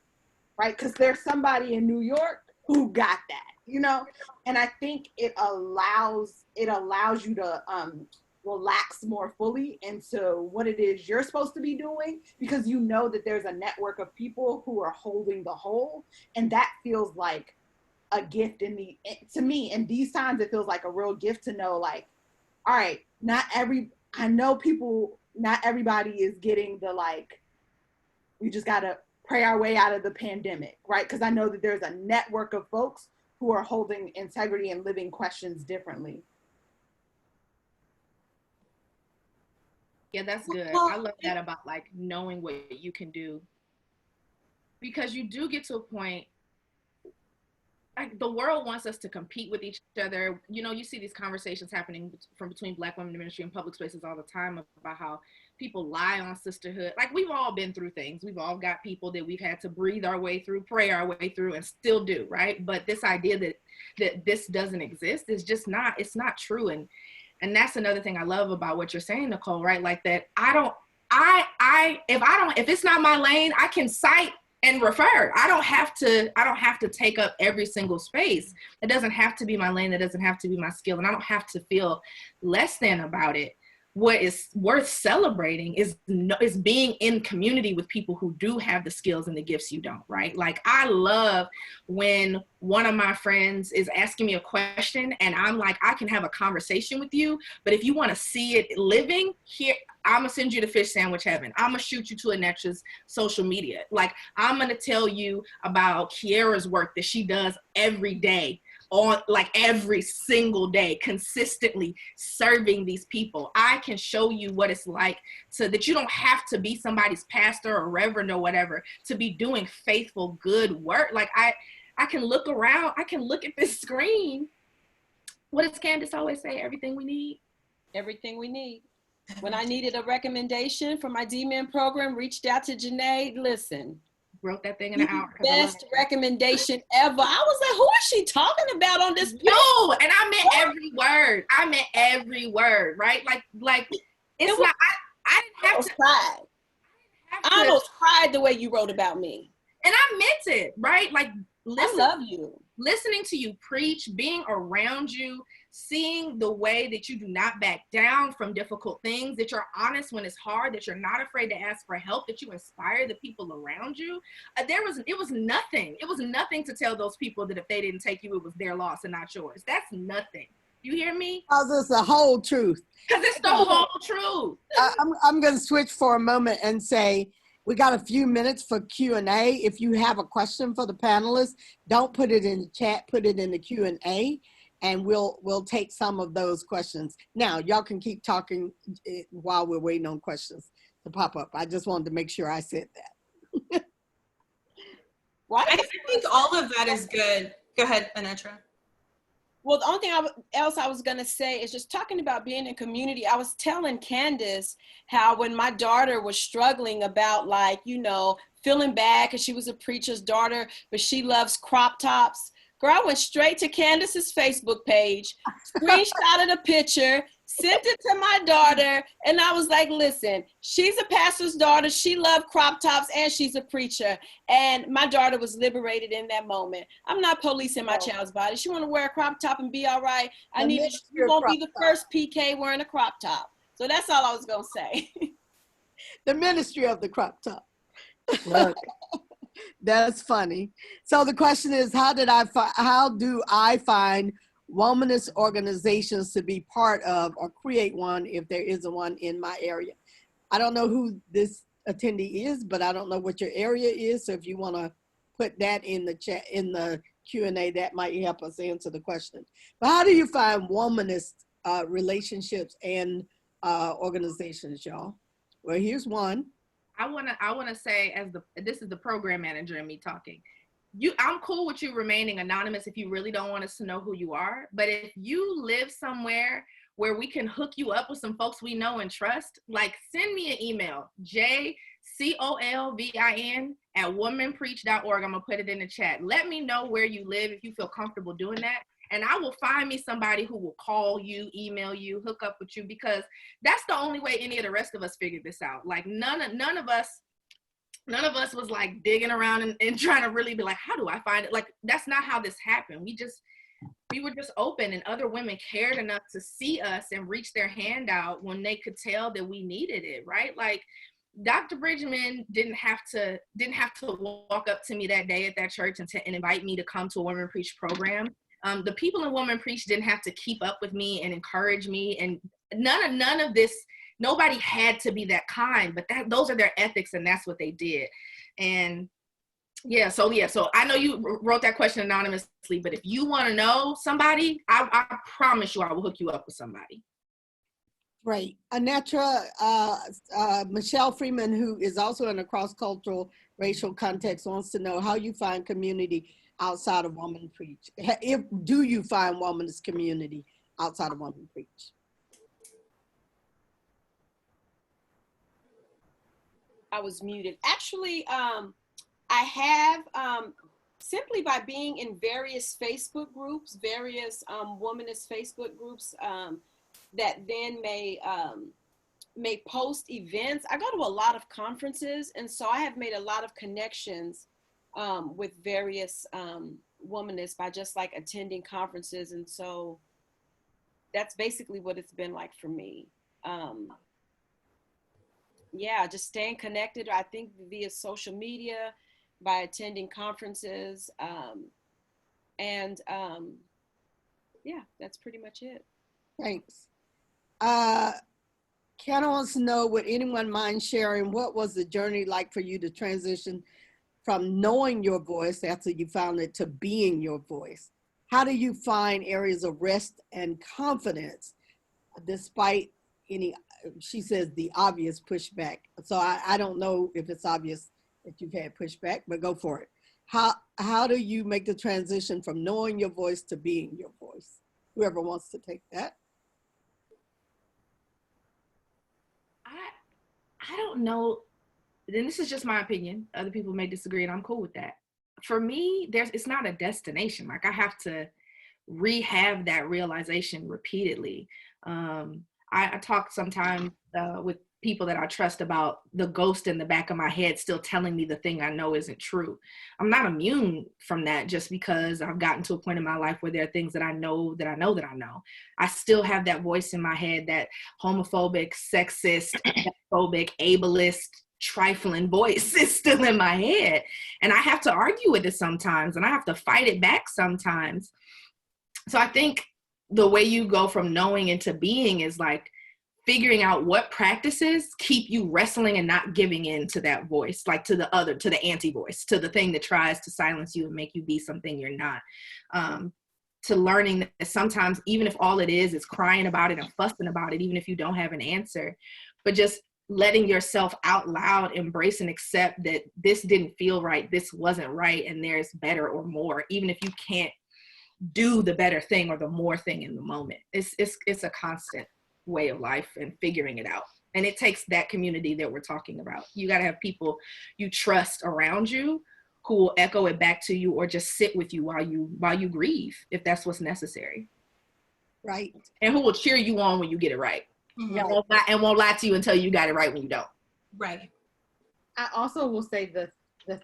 right? Because there's somebody in New York who got that, you know? And I think it allows you to relax more fully into what it is you're supposed to be doing, because you know that there's a network of people who are holding the whole. And that feels like a gift to me in these times. It feels like a real gift to know, like, all right, I know not everybody is getting the, like, we just gotta pray our way out of the pandemic, right? Because I know that there's a network of folks who are holding integrity and living questions differently. Yeah, that's good. I love that about, like, knowing what you can do, because you do get to a point, like, the world wants us to compete with each other. You know, you see these conversations happening from between Black women in ministry and public spaces all the time about how people lie on sisterhood. Like, we've all been through things. We've all got people that we've had to breathe our way through, pray our way through, and still do, right? But this idea that this doesn't exist is just not, it's not true. And that's another thing I love about what you're saying, Nicole, right? Like, that if it's not my lane, I can cite and refer. I don't have to take up every single space. It doesn't have to be my lane. It doesn't have to be my skill. And I don't have to feel less than about it. What is worth celebrating is being in community with people who do have the skills and the gifts you don't, right? Like, I love when one of my friends is asking me a question and I'm like, I can have a conversation with you, but if you want to see it living here, I'm gonna send you to Fish Sandwich Heaven. I'm gonna shoot you to Anexa's social media. Like, I'm gonna tell you about Kiara's work that she does every day, on, like, every single day, consistently serving these people. I can show you what it's like that you don't have to be somebody's pastor or reverend or whatever to be doing faithful, good work. Like, I can look around, I can look at this screen. What does Candace always say? Everything we need. Everything we need. When I needed a recommendation for my D-Men program, reached out to Janae. Listen, Wrote that thing in an hour. Best recommendation ever. I was like, who is she talking about on this page? No, and I meant every word. I meant every word, right? Like it's not. I didn't have to. I almost cried the way you wrote about me. And I meant it, right? Like, I love you. Listening to you preach, being around you, seeing the way that you do not back down from difficult things, that you're honest when it's hard, that you're not afraid to ask for help, that you inspire the people around you. It was nothing. It was nothing to tell those people that if they didn't take you, it was their loss and not yours. That's nothing. You hear me? Because it's the whole truth. Because it's the whole truth. I'm going to switch for a moment and say, we got a few minutes for Q&A. If you have a question for the panelists, don't put it in the chat, put it in the Q&A, and we'll take some of those questions. Now, y'all can keep talking while we're waiting on questions to pop up. I just wanted to make sure I said that. I think all of that is good. Go ahead, Anetra. Well, the only thing else I was going to say is just talking about being in community. I was telling Candace how when my daughter was struggling about, like, you know, feeling bad because she was a preacher's daughter, but she loves crop tops. Girl, I went straight to Candace's Facebook page, screenshotted a picture, sent it to my daughter, and I was like, listen, she's a pastor's daughter, she loved crop tops, and she's a preacher. And my daughter was liberated in that moment. I'm not policing my child's body. She want to wear a crop top and be all right. You won't be the first PK wearing a crop top. So that's all I was going to say. The ministry of the crop top. Look. That's funny. So the question is, how do I find womanist organizations to be part of or create one if there isn't one in my area? I don't know who this attendee is, but I don't know what your area is. So if you want to put that in the chat, in the Q&A, that might help us answer the question. But how do you find womanist relationships and organizations, y'all? Well, here's one. I wanna say, this is the program manager and me talking. I'm cool with you remaining anonymous if you really don't want us to know who you are. But if you live somewhere where we can hook you up with some folks we know and trust, like send me an email, jcolvin@womanpreach.org. I'm gonna put it in the chat. Let me know where you live if you feel comfortable doing that. And I will find me somebody who will call you, email you, hook up with you, because that's the only way any of the rest of us figured this out. Like none of us was like digging around and trying to really be like, how do I find it? Like, that's not how this happened. We were just open, and other women cared enough to see us and reach their hand out when they could tell that we needed it, right? Like, Dr. Bridgman didn't have to walk up to me that day at that church and invite me to come to a Women Preach program. The people in Women Preach didn't have to keep up with me and encourage me, and none of this. Nobody had to be that kind, but those are their ethics, and that's what they did. And so I know you wrote that question anonymously, but if you want to know somebody, I promise you I will hook you up with somebody. Right. Anetra, Michelle Freeman, who is also in a cross-cultural racial context, wants to know how you find community outside of Woman Preach. Do you find womanist community outside of Woman Preach? I was muted. Actually, I have, simply by being in various Facebook groups, various womanist Facebook groups that then may post events. I go to a lot of conferences, and so I have made a lot of connections with various womanists by just like attending conferences. And so that's basically what it's been like for me. Yeah, just staying connected, I think via social media, by attending conferences. Yeah, that's pretty much it. Thanks. Kiana wants to know, would anyone mind sharing what was the journey like for you to transition from knowing your voice after you found it to being your voice? How do you find areas of rest and confidence despite any, she says, the obvious pushback? So I don't know if it's obvious that you've had pushback, but go for it. How do you make the transition from knowing your voice to being your voice? Whoever wants to take that. I don't know. Then this is just my opinion. Other people may disagree, and I'm cool with that. For me, it's not a destination. Like, I have to rehab that realization repeatedly. I talk sometimes with people that I trust about the ghost in the back of my head still telling me the thing I know isn't true. I'm not immune from that just because I've gotten to a point in my life where there are things that I know that I know that I know. I still have that voice in my head, that homophobic, sexist, phobic, ableist, trifling voice is still in my head. And I have to argue with it sometimes, and I have to fight it back sometimes. So I think the way you go from knowing into being is like figuring out what practices keep you wrestling and not giving in to that voice, like to the anti-voice, to the thing that tries to silence you and make you be something you're not. To learning that sometimes, even if all it is crying about it and fussing about it, even if you don't have an answer, but just letting yourself out loud embrace and accept that this didn't feel right, this wasn't right, and there's better or more, even if you can't do the better thing or the more thing in the moment. It's a constant way of life and figuring it out. And it takes that community that we're talking about. You got to have people you trust around you who will echo it back to you or just sit with you while you grieve, if that's what's necessary. Right. And who will cheer you on when you get it right. Mm-hmm. And won't lie to you and tell you got it right when you don't. Right. I also will say the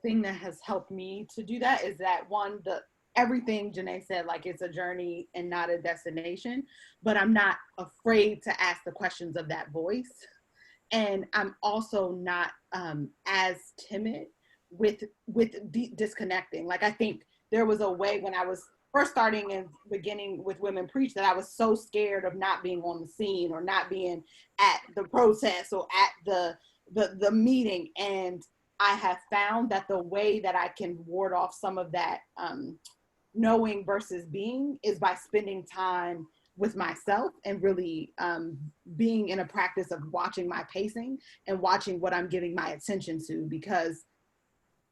thing that has helped me to do that is that everything Janae said, like, it's a journey and not a destination, but I'm not afraid to ask the questions of that voice. And I'm also not as timid with disconnecting. Like, I think there was a way when I was first starting and beginning with Women Preach that I was so scared of not being on the scene or not being at the protest or at the meeting. And I have found that the way that I can ward off some of that knowing versus being is by spending time with myself and really being in a practice of watching my pacing and watching what I'm giving my attention to, because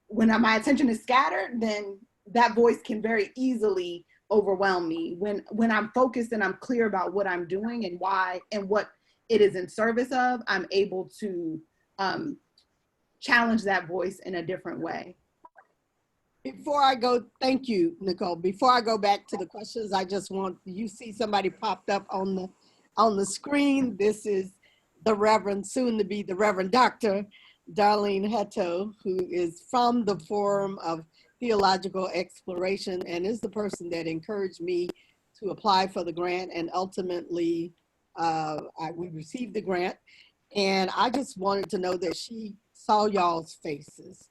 when my attention is scattered, then that voice can very easily overwhelm me. When I'm focused and I'm clear about what I'm doing and why and what it is in service of, I'm able to challenge that voice in a different way. Before I go, thank you, Nicole. Before I go back to the questions, I just want, you see somebody popped up on the screen. This is the Reverend, soon to be the Reverend Dr. Darlene Hetto, who is from the Forum of Theological Exploration and is the person that encouraged me to apply for the grant, and ultimately we received the grant. And I just wanted to know that she saw y'all's faces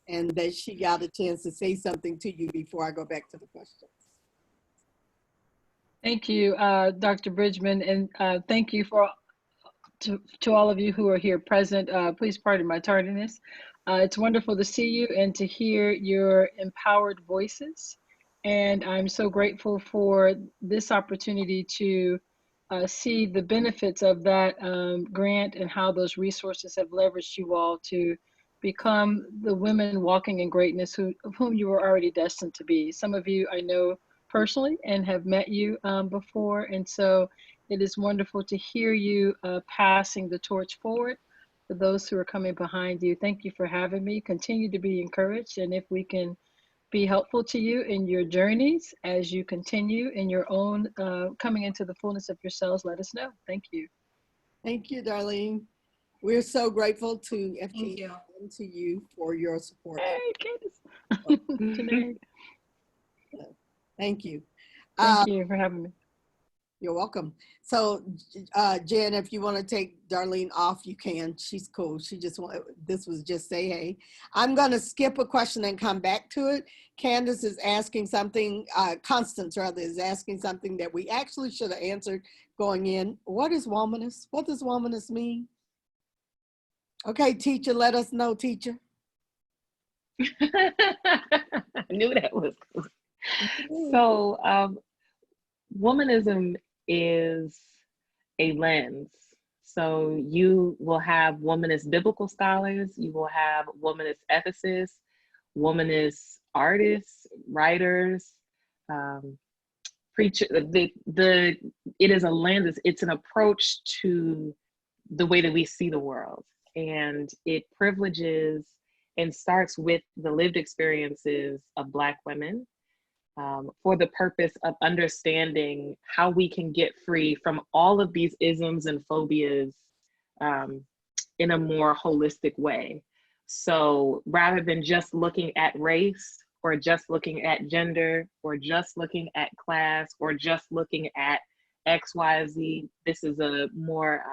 and that she got a chance to say something to you before I go back to the questions. Thank you, Dr. Bridgman, and thank you to all of you who are here present. Please pardon my tardiness. It's wonderful to see you and to hear your empowered voices. And I'm so grateful for this opportunity to see the benefits of that grant and how those resources have leveraged you all to become the women walking in greatness of whom you were already destined to be. Some of you I know personally and have met you before. And so it is wonderful to hear you passing the torch forward for those who are coming behind you. Thank you for having me. Continue to be encouraged. And if we can be helpful to you in your journeys as you continue in your own coming into the fullness of yourselves, let us know. Thank you. Thank you, Darlene. We're so grateful to FT and to you for your support. Hey, Candace. Thank you. Thank you for having me. You're welcome. So, Jen, if you want to take Darlene off, you can. She's cool. She just this was just say hey. I'm going to skip a question and come back to it. Candace is asking something, Constance rather, is asking something that we actually should have answered going in. What is womanist? What does womanist mean? Okay, teacher, let us know, teacher. I knew that was cool. So womanism is a lens. So you will have womanist biblical scholars, you will have womanist ethicists, womanist artists, writers, preachers. It is a lens, it's an approach to the way that we see the world. And it privileges and starts with the lived experiences of Black women for the purpose of understanding how we can get free from all of these isms and phobias in a more holistic way. So rather than just looking at race or just looking at gender or just looking at class or just looking at XYZ, this is a more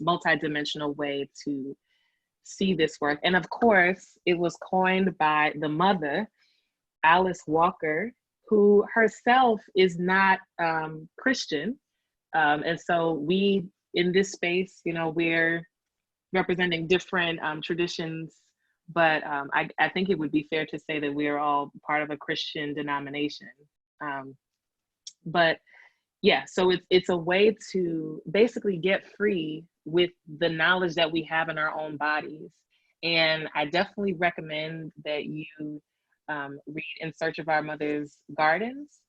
multidimensional way to see this work. And of course, it was coined by the mother, Alice Walker, who herself is not Christian. And so we, in this space, you know, we're representing different traditions, but I think it would be fair to say that we are all part of a Christian denomination. But yeah, so it's a way to basically get free with the knowledge that we have in our own bodies. And I definitely recommend that you read In Search of Our Mother's Gardens,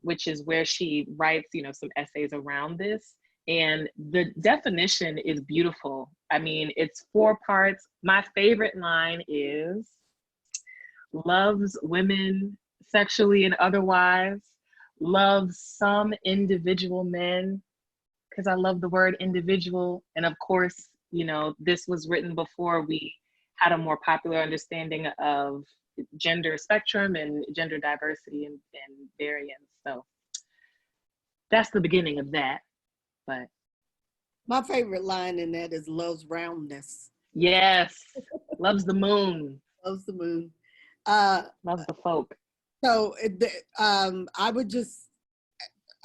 which is where she writes, you know, some essays around this. And the definition is beautiful. I mean, it's 4 parts. My favorite line is, loves women sexually and otherwise, loves some individual men, because I love the word individual. And of course, you know, this was written before we had a more popular understanding of gender spectrum and gender diversity and variance. So that's the beginning of that. But my favorite line in that is loves roundness. Yes, loves the moon. Loves the moon. Loves the folk. So I would just,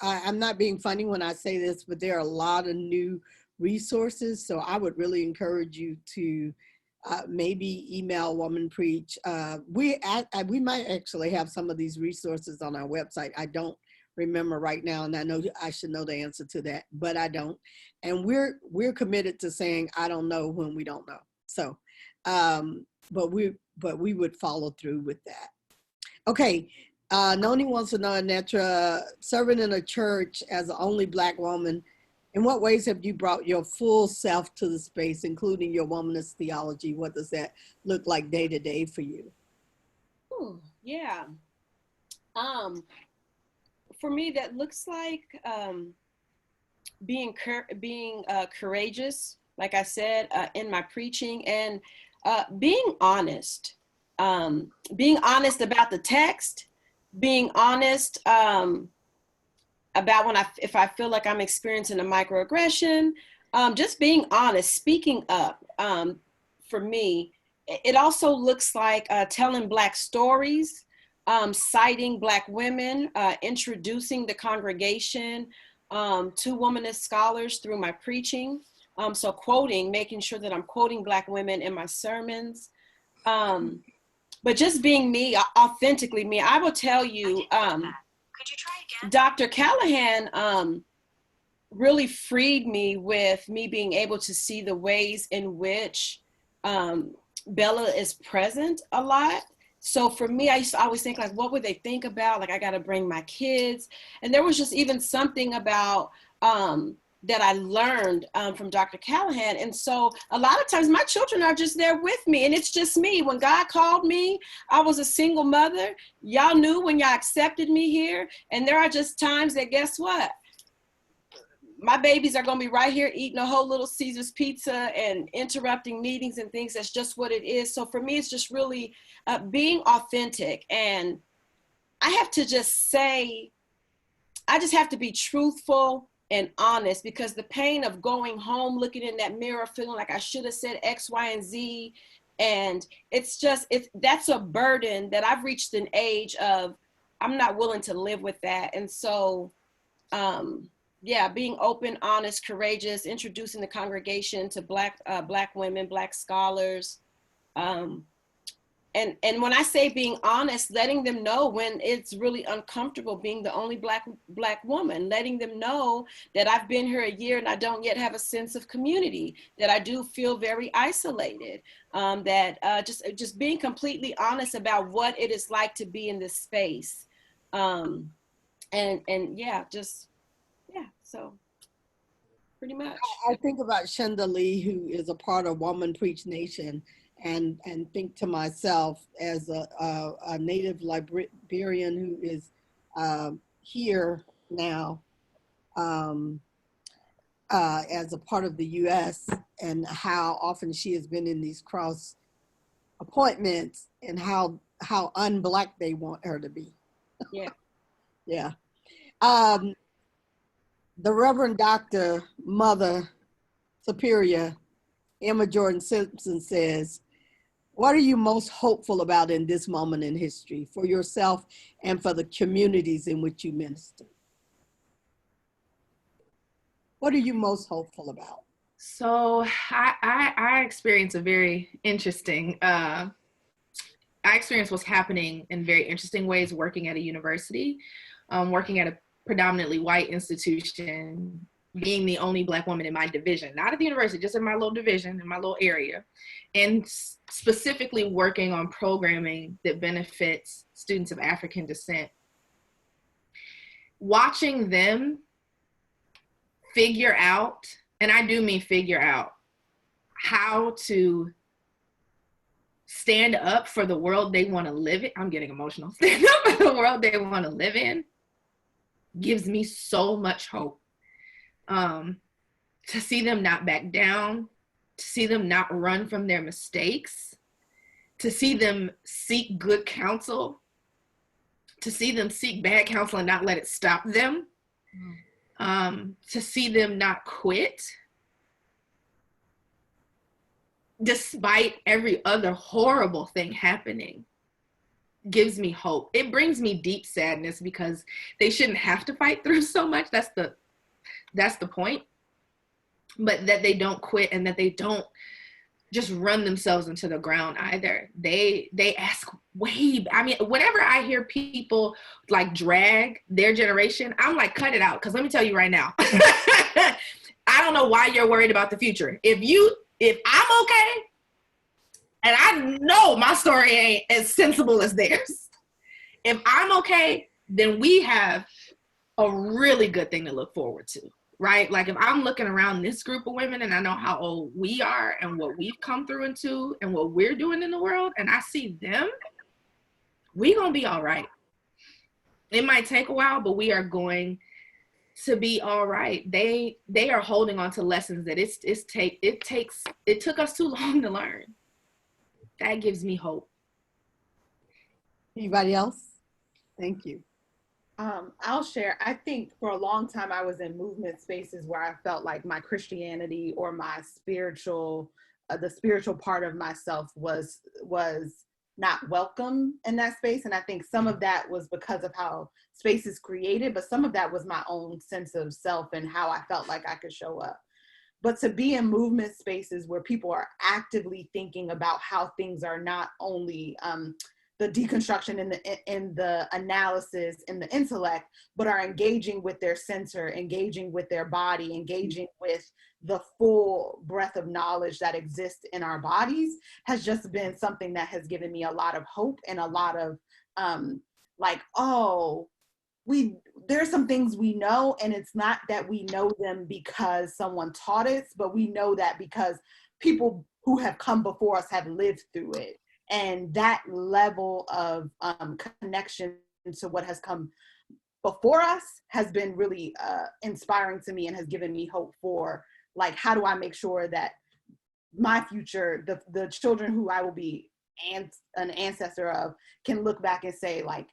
I'm not being funny when I say this, but there are a lot of new resources. So I would really encourage you to maybe email Woman Preach. We might actually have some of these resources on our website. I don't remember right now, and I know I should know the answer to that, but I don't. And we're committed to saying I don't know when we don't know. So but we would follow through with that. Okay, Noni wants to know, Anetra, serving in a church as the only Black woman, in what ways have you brought your full self to the space, including your womanist theology? What does that look like day to day for you? Ooh, yeah. For me, that looks like being courageous, like I said, in my preaching, and being honest. Being honest about the text, being honest about if I feel like I'm experiencing a microaggression, just being honest, speaking up. For me, it also looks like telling Black stories, citing Black women, introducing the congregation to womanist scholars through my preaching. So quoting, making sure that I'm quoting Black women in my sermons. But just being me, authentically me. I will tell you, Could you try again? Dr. Callahan really freed me with me being able to see the ways in which Bella is present a lot. So for me, I used to always think like, what would they think about? Like, I got to bring my kids. And there was just even something about that I learned from Dr. Callahan. And so a lot of times my children are just there with me, and it's just me. When God called me, I was a single mother. Y'all knew when y'all accepted me here. And there are just times that, guess what? My babies are going to be right here eating a whole little Caesar's pizza and interrupting meetings and things. That's just what it is. So for me, it's just really being authentic. And I have to just say, I just have to be truthful and honest, because the pain of going home, looking in that mirror, feeling like I should have said X, Y, and Z. And that's a burden that I've reached an age of, I'm not willing to live with that. And so, yeah, being open, honest, courageous, introducing the congregation to Black women, Black scholars. And when I say being honest, letting them know when it's really uncomfortable being the only Black woman, letting them know that I've been here a year and I don't yet have a sense of community, that I do feel very isolated, that just being completely honest about what it is like to be in this space. And yeah, so pretty much. I think about Shonda Lee, who is a part of Woman Preach Nation, and think to myself as a native Liberian who is here now as a part of the U.S., and how often she has been in these cross appointments, and how un-Black they want her to be. Yeah. Yeah. The Reverend Dr. Mother Superior Emma Jordan Simpson says, what are you most hopeful about in this moment in history for yourself and for the communities in which you minister? What are you most hopeful about? So I experienced a very interesting, I experienced what's happening in very interesting ways working at a university, working at a predominantly white institution, being the only Black woman in my division, not at the university, just in my little division, in my little area, and specifically working on programming that benefits students of African descent. Watching them figure out, and I do mean figure out, how to stand up for the world they want to live in. I'm getting emotional. Stand up for the world they want to live in gives me so much hope. To see them not back down, to see them not run from their mistakes, to see them seek good counsel, to see them seek bad counsel and not let it stop them, to see them not quit, despite every other horrible thing happening, gives me hope. It brings me deep sadness because they shouldn't have to fight through so much. That's the point. But that they don't quit, and that they don't just run themselves into the ground either. They ask way, I mean, whenever I hear people like drag their generation, I'm like, cut it out. Because let me tell you right now, I don't know why you're worried about the future. If I'm okay, And I know my story ain't as sensible as theirs. If I'm okay, then we have a really good thing to look forward to, right? Like if I'm looking around this group of women and I know how old we are and what we've come through into and what we're doing in the world, and I see them, we gonna be all right. It might take a while, but we are going to be all right. They are holding on to lessons that it took us too long to learn. That gives me hope. Anybody else? Thank you. I'll share. I think for a long time I was in movement spaces where I felt like my Christianity or my spiritual, the spiritual part of myself was not welcome in that space. And I think some of that was because of how space is created, but some of that was my own sense of self and how I felt like I could show up. But to be in movement spaces where people are actively thinking about how things are not only the deconstruction in the analysis in the intellect, but are engaging with their center, engaging with their body, engaging with the full breadth of knowledge that exists in our bodies, has just been something that has given me a lot of hope and a lot of like, oh, there's some things we know, and it's not that we know them because someone taught us, but we know that because people who have come before us have lived through it. And that level of connection to what has come before us has been really inspiring to me and has given me hope for, like, how do I make sure that my future, the children who I will be an ancestor of, can look back and say, like,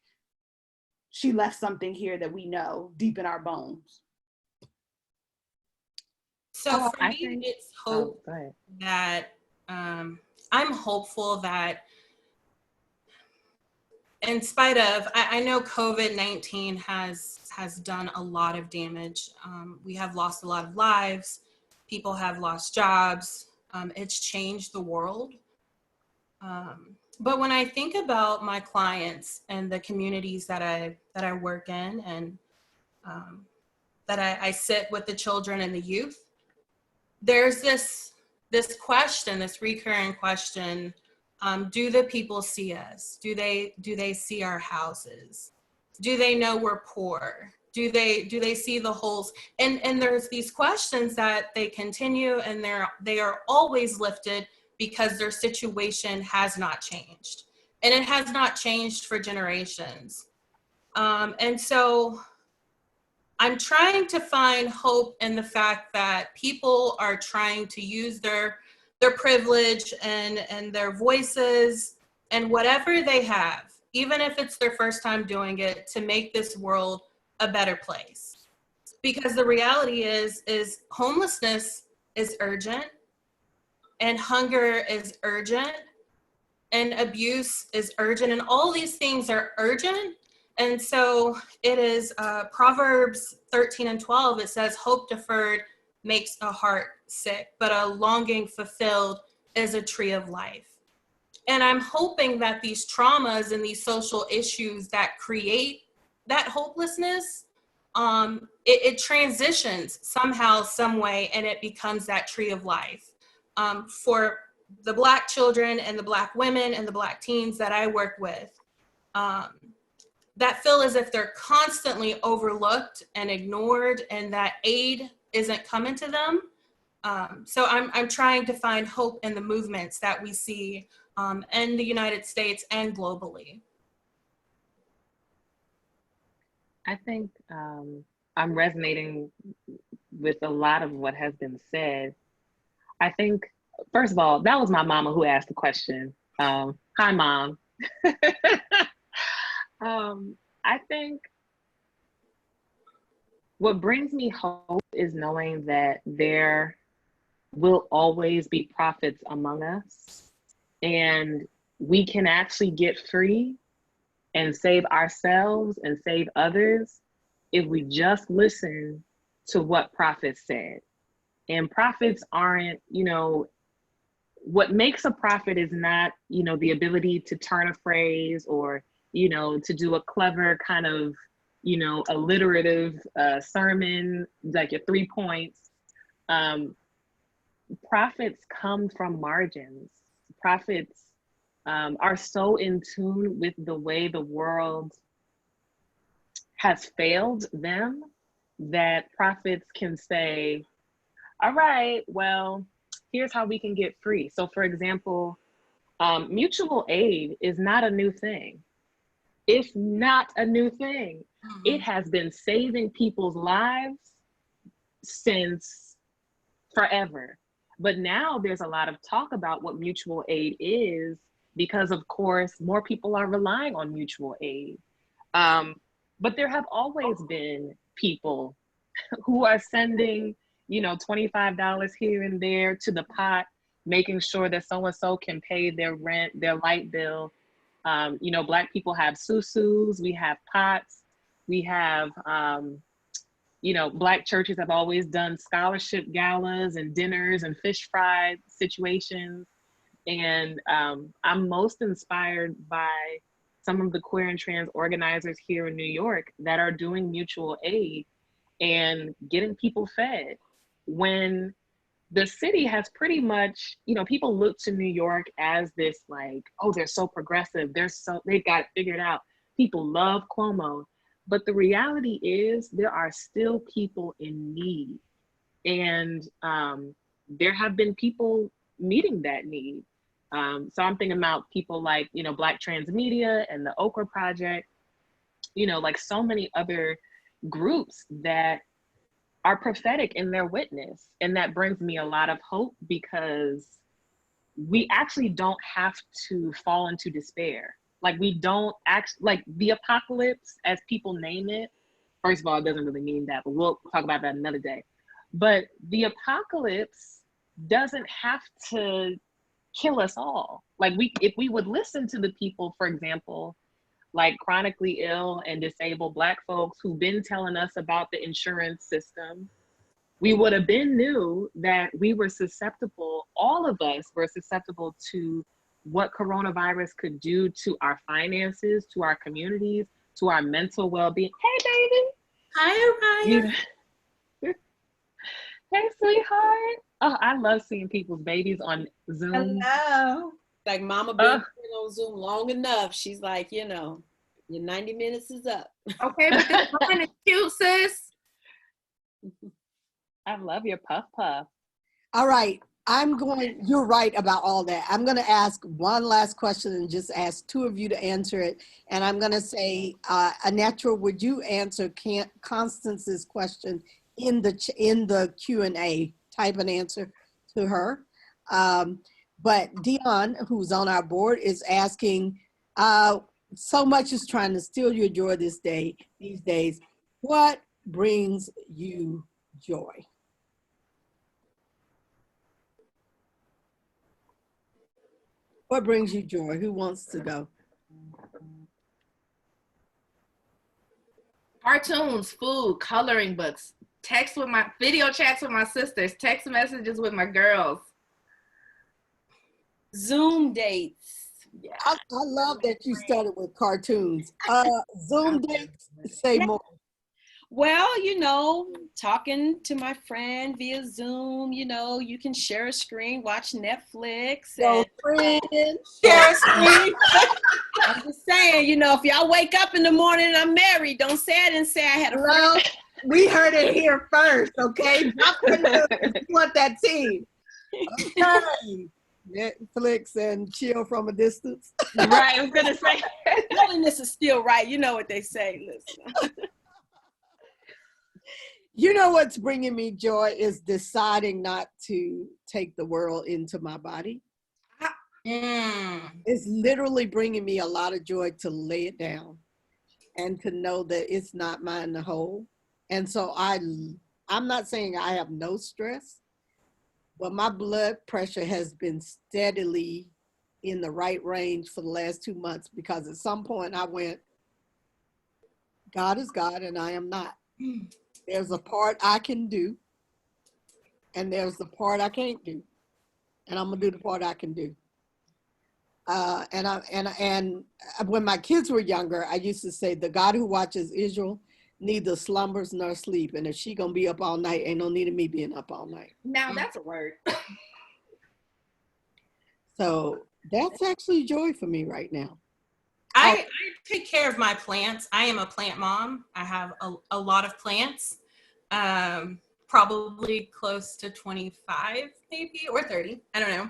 she left something here that we know deep in our bones. So for me, it's hope that I'm hopeful that in spite of, I know COVID-19 has done a lot of damage. We have lost a lot of lives. People have lost jobs. It's changed the world. But when I think about my clients and the communities that I work in, and that I sit with the children and the youth, there's this question, this recurring question. Do the people see us? Do they see our houses? Do they know we're poor? Do they see the holes? And there's these questions that they continue, and they are always lifted because their situation has not changed, and it has not changed for generations. And so I'm trying to find hope in the fact that people are trying to use their privilege and their voices and whatever they have, even if it's their first time doing it, to make this world a better place. Because the reality is homelessness is urgent, and hunger is urgent, and abuse is urgent, and all these things are urgent. And so it is Proverbs 13:12, it says, hope deferred makes a heart sick, but a longing fulfilled is a tree of life. And I'm hoping that these traumas and these social issues that create that hopelessness, it transitions somehow, some way, and it becomes that tree of life. For the Black children and the Black women and the Black teens that I work with, that feel as if they're constantly overlooked and ignored, and that aid isn't coming to them. So I'm trying to find hope in the movements that we see in the United States and globally. I think I'm resonating with a lot of what has been said. I think, first of all, that was my mama who asked the question. Hi, Mom. I think what brings me hope is knowing that there will always be prophets among us, and we can actually get free and save ourselves and save others if we just listen to what prophets said. And prophets aren't, what makes a prophet is not, the ability to turn a phrase or, to do a clever kind of, alliterative sermon, like your 3 points. Prophets come from margins. prophets are so in tune with the way the world has failed them that prophets can say, all right, well, here's how we can get free. So for example, mutual aid is not a new thing. It's not a new thing. It has been saving people's lives since forever. But now there's a lot of talk about what mutual aid is because, of course, more people are relying on mutual aid. But there have always been people who are sending, you know, $25 here and there to the pot, making sure that so-and-so can pay their rent, their light bill. You know, Black people have susus, we have pots, we have, you know, Black churches have always done scholarship galas and dinners and fish fry situations. And I'm most inspired by some of the queer and trans organizers here in New York that are doing mutual aid and getting people fed. When the city has pretty much, you know, people look to New York as this like, oh, they're so progressive, they've got it figured out. People love Cuomo. But the reality is there are still people in need. And there have been people meeting that need. So I'm thinking about people like, you know, Black Trans Media and the Okra Project, you know, like so many other groups that are prophetic in their witness. And that brings me a lot of hope because we actually don't have to fall into despair. Like we don't actually, like the apocalypse as people name it, first of all, it doesn't really mean that, but we'll talk about that another day. But the apocalypse doesn't have to kill us all. Like if we would listen to the people, for example, like chronically ill and disabled Black folks who've been telling us about the insurance system, we would have been knew that we were susceptible, all of us were susceptible to what coronavirus could do to our finances, to our communities, to our mental well-being. Hey, baby. Hi, Ryan. Hey, sweetheart. Oh, I love seeing people's babies on Zoom. Hello. Like mama been on Zoom long enough. She's like, you know, your 90 minutes is up. Okay, but this one is cute, sis. I love your puff puff. All right. You're right about all that. I'm going to ask one last question and just ask two of you to answer it. And I'm going to say, Anetra, would you answer Constance's question in the Q&A? Type an answer to her. But Dion, who's on our board, is asking, so much is trying to steal your joy these days. What brings you joy? What brings you joy? Who wants to go? Cartoons, food, coloring books, video chats with my sisters, text messages with my girls. Zoom dates. Yeah. I love that you started with cartoons. Zoom dates, say more. Well, you know, talking to my friend via Zoom, you know, you can share a screen, watch Netflix. So friend, share a screen. I'm just saying, you know, if y'all wake up in the morning and I'm married, don't say I didn't say I had a friend. We heard it here first, okay? You want that team. Okay. Netflix and chill from a distance. Right, I was gonna say. Loneliness is still right. You know what they say, listen. You know what's bringing me joy is deciding not to take the world into my body. It's literally bringing me a lot of joy to lay it down and to know that it's not mine to hold. And so I'm not saying I have no stress, but my blood pressure has been steadily in the right range for the last 2 months because at some point I went, God is God and I am not. There's a part I can do and there's the part I can't do. And I'm gonna do the part I can do. And when my kids were younger, I used to say, the God who watches Israel neither slumbers nor sleep. And if she gonna be up all night, ain't no need of me being up all night. Now that's a word. So That's actually joy for me right now. I take care of my plants. I am a plant mom. I have a lot of plants, probably close to 25 maybe, or 30. I don't know.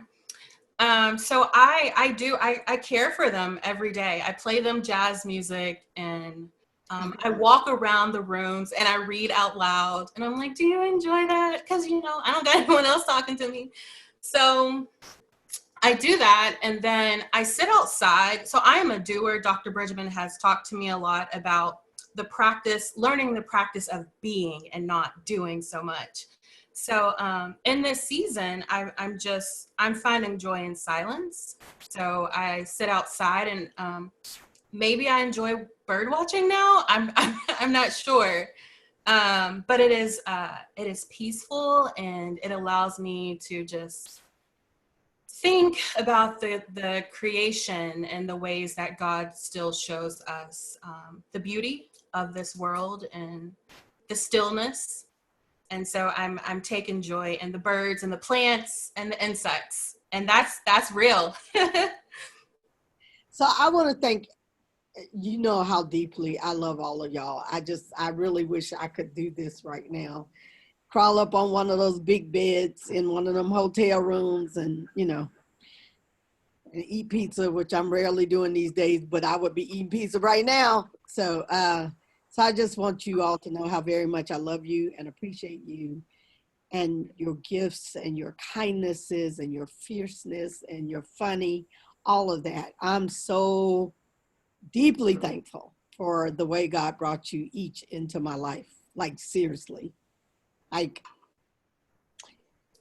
So I care for them every day. I play them jazz music, and I walk around the rooms and I read out loud, and I'm like, do you enjoy that? Because, I don't got anyone else talking to me. So I do that, and then I sit outside. So I am a doer. Dr. Bridgman has talked to me a lot about learning the practice of being and not doing so much. So in this season, I'm finding joy in silence. So I sit outside, and maybe I enjoy bird watching now. I'm not sure. But it is peaceful, and it allows me to just think about the creation and the ways that God still shows us the beauty of this world and the stillness. And so I'm taking joy in the birds and the plants and the insects, and that's real. So I want to thank, you know how deeply I love all of y'all. I really wish I could do this right now. Crawl up on one of those big beds in one of them hotel rooms and eat pizza, which I'm rarely doing these days, but I would be eating pizza right now. So I just want you all to know how very much I love you and appreciate you and your gifts and your kindnesses and your fierceness and your funny, all of that. I'm so deeply thankful for the way God brought you each into my life. Like, seriously. Like,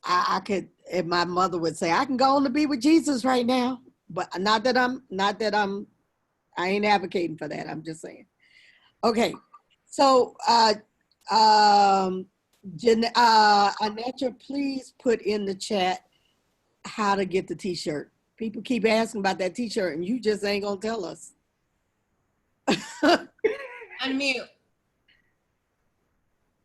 I could, if my mother would say, I can go on to be with Jesus right now, but I ain't advocating for that. I'm just saying. Okay. So, Anetra, please put in the chat how to get the t-shirt. People keep asking about that t-shirt and you just ain't gonna tell us. Unmute.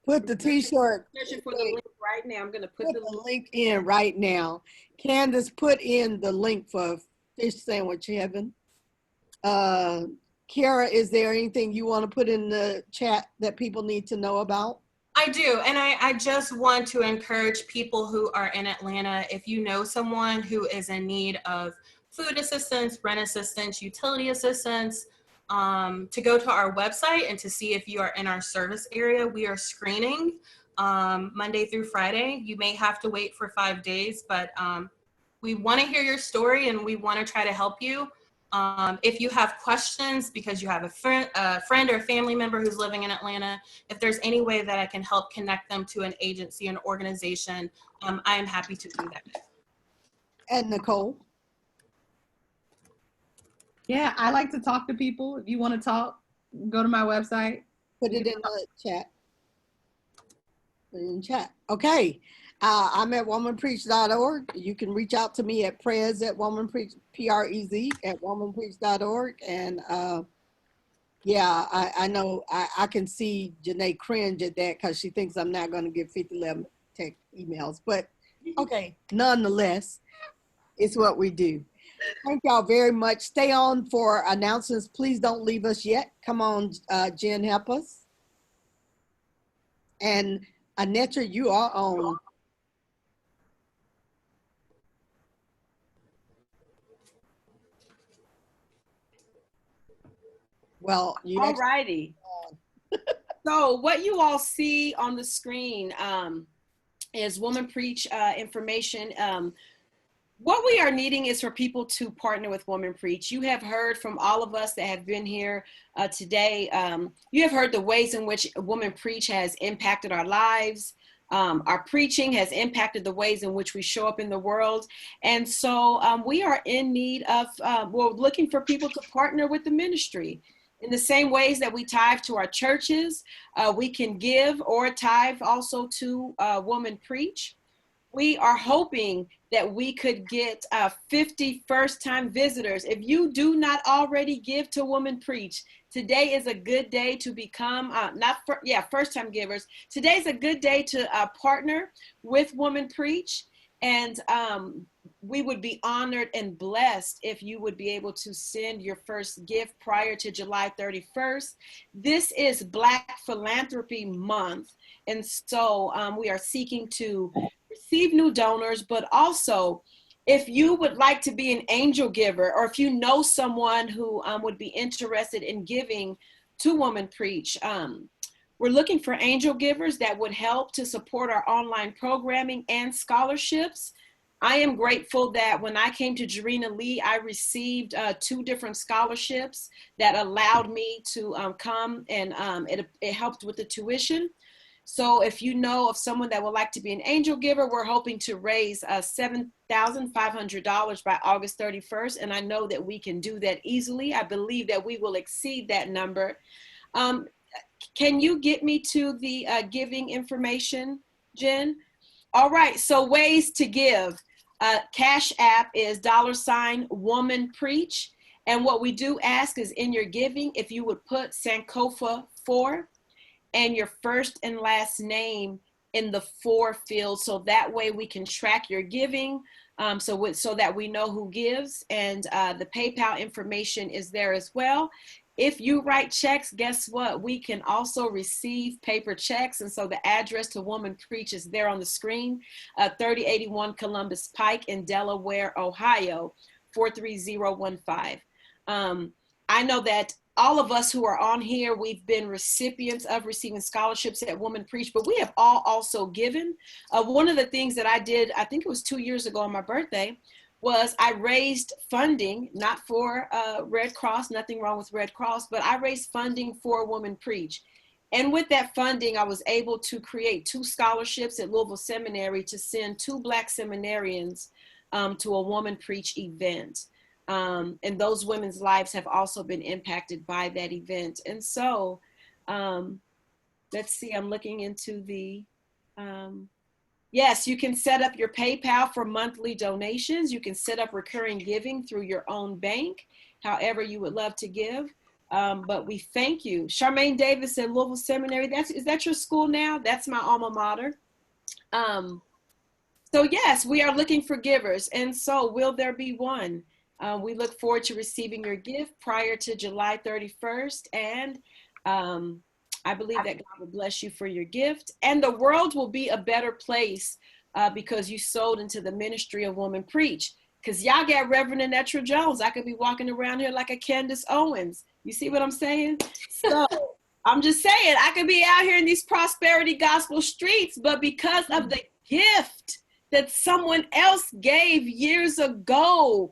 Put the t-shirt. Searching for the link right now. I'm going to put the link in right now. Candace, put in the link for Fish Sandwich Heaven. Kiara, is there anything you want to put in the chat that people need to know about? I do, and I just want to encourage people who are in Atlanta, if you know someone who is in need of food assistance, rent assistance, utility assistance, to go to our website and to see if you are in our service area. We are screening Monday through Friday. You may have to wait for 5 days, but we want to hear your story and we want to try to help you. If you have questions because you have a friend or a family member who's living in Atlanta, if there's any way that I can help connect them to an agency, an organization, I am happy to do that. And Nicole? Yeah, I like to talk to people. If you want to talk, go to my website. Put it in the chat. Put it in chat. Okay. I'm at womanpreach.org. You can reach out to me at prez@womanpreach, PREZ at womanpreach.org. And yeah, I know I can see Janae cringe at that because she thinks I'm not going to get 5011 tech emails. But okay, nonetheless, it's what we do. Thank y'all very much. Stay on for announcements. Please don't leave us yet. Come on, Jen, help us. And Anetra, you are on. Well, all righty. So what you all see on the screen is Woman Preach information. What we are needing is for people to partner with Woman Preach. You have heard from all of us that have been here today. You have heard the ways in which Woman Preach has impacted our lives. Our preaching has impacted the ways in which we show up in the world. And so we are in need of, we're looking for people to partner with the ministry. In the same ways that we tithe to our churches, we can give or tithe also to Woman Preach. We are hoping that we could get 50 first-time visitors. If you do not already give to Woman Preach, today is a good day to become, first-time givers. Today's a good day to partner with Woman Preach. And we would be honored and blessed if you would be able to send your first gift prior to July 31st. This is Black Philanthropy Month. And so we are seeking to receive new donors, but also if you would like to be an angel giver, or if you know someone who would be interested in giving to Woman Preach, we're looking for angel givers that would help to support our online programming and scholarships. I am grateful that when I came to Jarena Lee, I received 2 different scholarships that allowed me to come, and it helped with the tuition. So if you know of someone that would like to be an angel giver, we're hoping to raise $7,500 by August 31st. And I know that we can do that easily. I believe that we will exceed that number. Can you get me to the giving information, Jen? All right, so ways to give. Cash App is $Woman Preach. And what we do ask is in your giving, if you would put Sankofa 4 and your first and last name in the 4 field, so that way we can track your giving, so that we know who gives. And the PayPal information is there as well. If you write checks, guess what? We can also receive paper checks. And so the address to Woman Preach is there on the screen, 3081 Columbus Pike in Delaware, Ohio, 43015. I know that all of us who are on here, we've been recipients of receiving scholarships at Woman Preach, but we have all also given. One of the things that I did, I think it was 2 years ago on my birthday, was I raised funding, not for Red Cross, nothing wrong with Red Cross, but I raised funding for Woman Preach. And with that funding, I was able to create 2 scholarships at Louisville Seminary to send 2 Black seminarians to a Woman Preach event. And those women's lives have also been impacted by that event. And so, let's see, I'm looking into the, yes, you can set up your PayPal for monthly donations. You can set up recurring giving through your own bank, however you would love to give. But we thank you. Charmaine Davis at Louisville Seminary, is that your school now? That's my alma mater. So yes, we are looking for givers. And so will there be one? We look forward to receiving your gift prior to July 31st. And I believe that God will bless you for your gift. And the world will be a better place because you sold into the ministry of Woman Preach. Because y'all got Reverend Anetra Jones. I could be walking around here like a Candace Owens. You see what I'm saying? So I'm just saying, I could be out here in these prosperity gospel streets, but because of the gift that someone else gave years ago,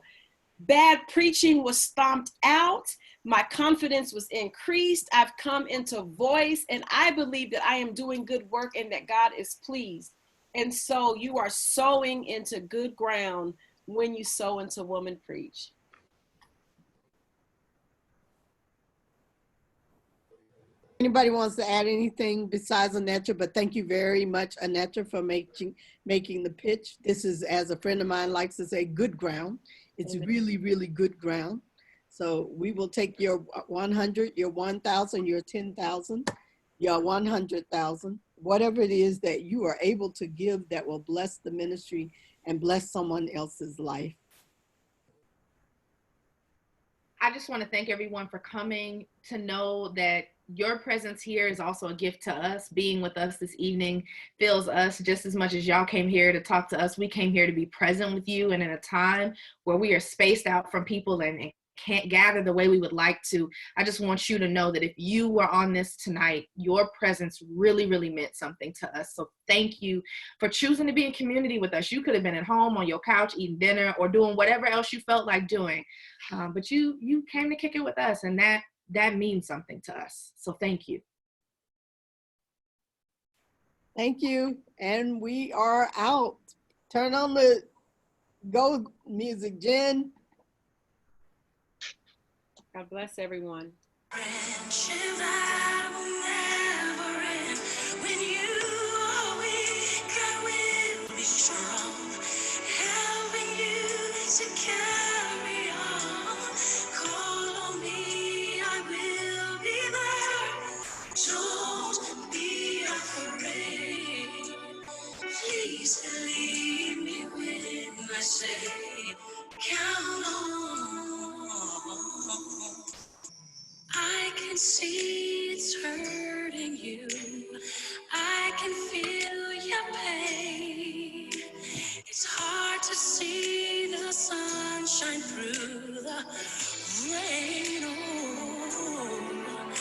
bad preaching was stomped out. My confidence was increased. I've come into voice, and I believe that I am doing good work and that God is pleased. And so you are sowing into good ground when you sow into Woman Preach. Anybody wants to add anything besides Anetra? But thank you very much, Anetra, for making the pitch. This is, as a friend of mine likes to say, good ground. It's really, really good ground. So we will take your 100, your 1,000, your 10,000, your 100,000, whatever it is that you are able to give that will bless the ministry and bless someone else's life. I just want to thank everyone for coming, to know that your presence here is also a gift to us. Being with us this evening fills us just as much as y'all came here to talk to us. We came here to be present with you, and in a time where we are spaced out from people and can't gather the way we would like to, I just want you to know that if you were on this tonight, your presence really, really meant something to us. So thank you for choosing to be in community with us. You could have been at home on your couch eating dinner or doing whatever else you felt like doing, but you came to kick it with us, and that means something to us. So thank you. Thank you. And we are out. Turn on the go music, Jen. God bless everyone. Friendship that will never end. When you are weak, I will be strong, helping you to carry on. Call on me, I will be there. Don't be afraid. Please believe me when I say see it's hurting you. I can feel your pain. It's hard to see the sunshine through the rain. Oh,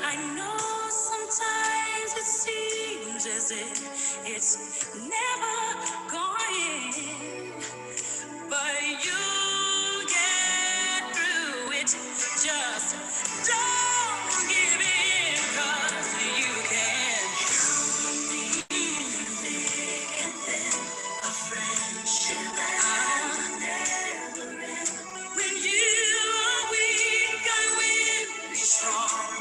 I know sometimes it seems as if it's never going, but you get through it. Just don't give in, 'cause you can. A friendship when you are weak, I will be strong,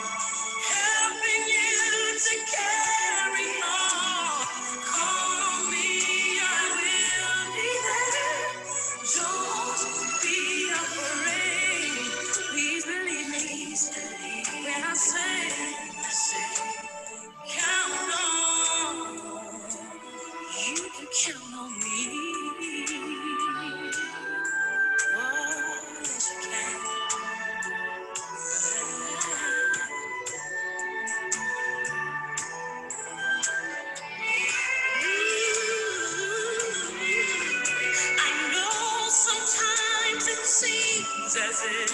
helping you to carry on. Call on me, I will be there. Don't be afraid. Please believe me when I say, count on. You can count on me. Oh, yes, you can. I know sometimes it seems as if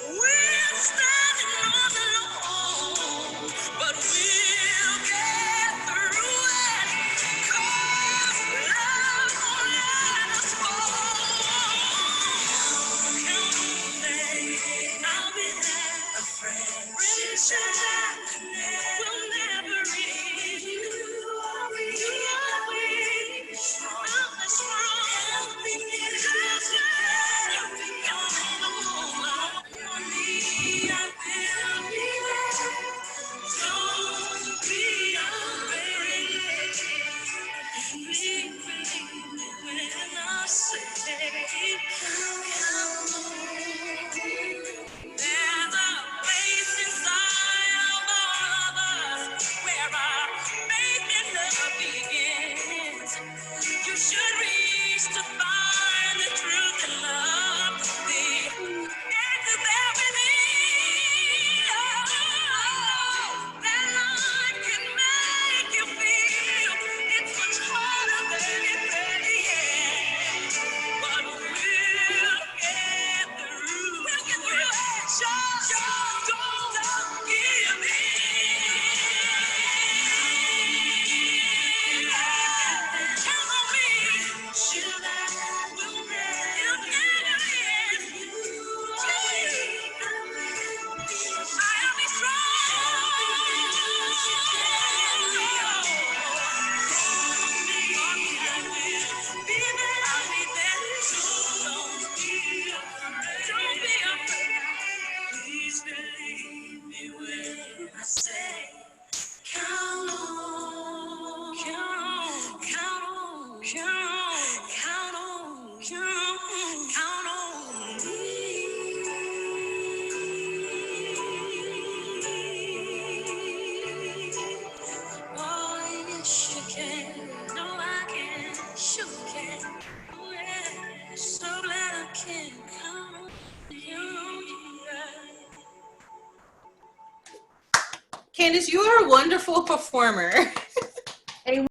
we're standing all alone, but we'll get through it. 'Cause love won't let us fall. Count on me, I'll be there. A friendship that will never end. You are weak, I'm strong. Helping me just count on me, I will be there. Don't be afraid. Believe me when I say, count on. There's a place inside of all of us where our faith in love begins. You should reach to find the truth and love, the answers there within. Oh, that light can make you feel it's much harder than it really is. But we'll get through. We'll get through it. Just don't give in. Count on me. Sugar will never end. I'll be Please believe me when I say, count on, count on, count on, count on, count on me. Oh, yes, you can. No, I can. Sure can. Oh, yeah. So glad I can count on you. Candace, you are a wonderful performer.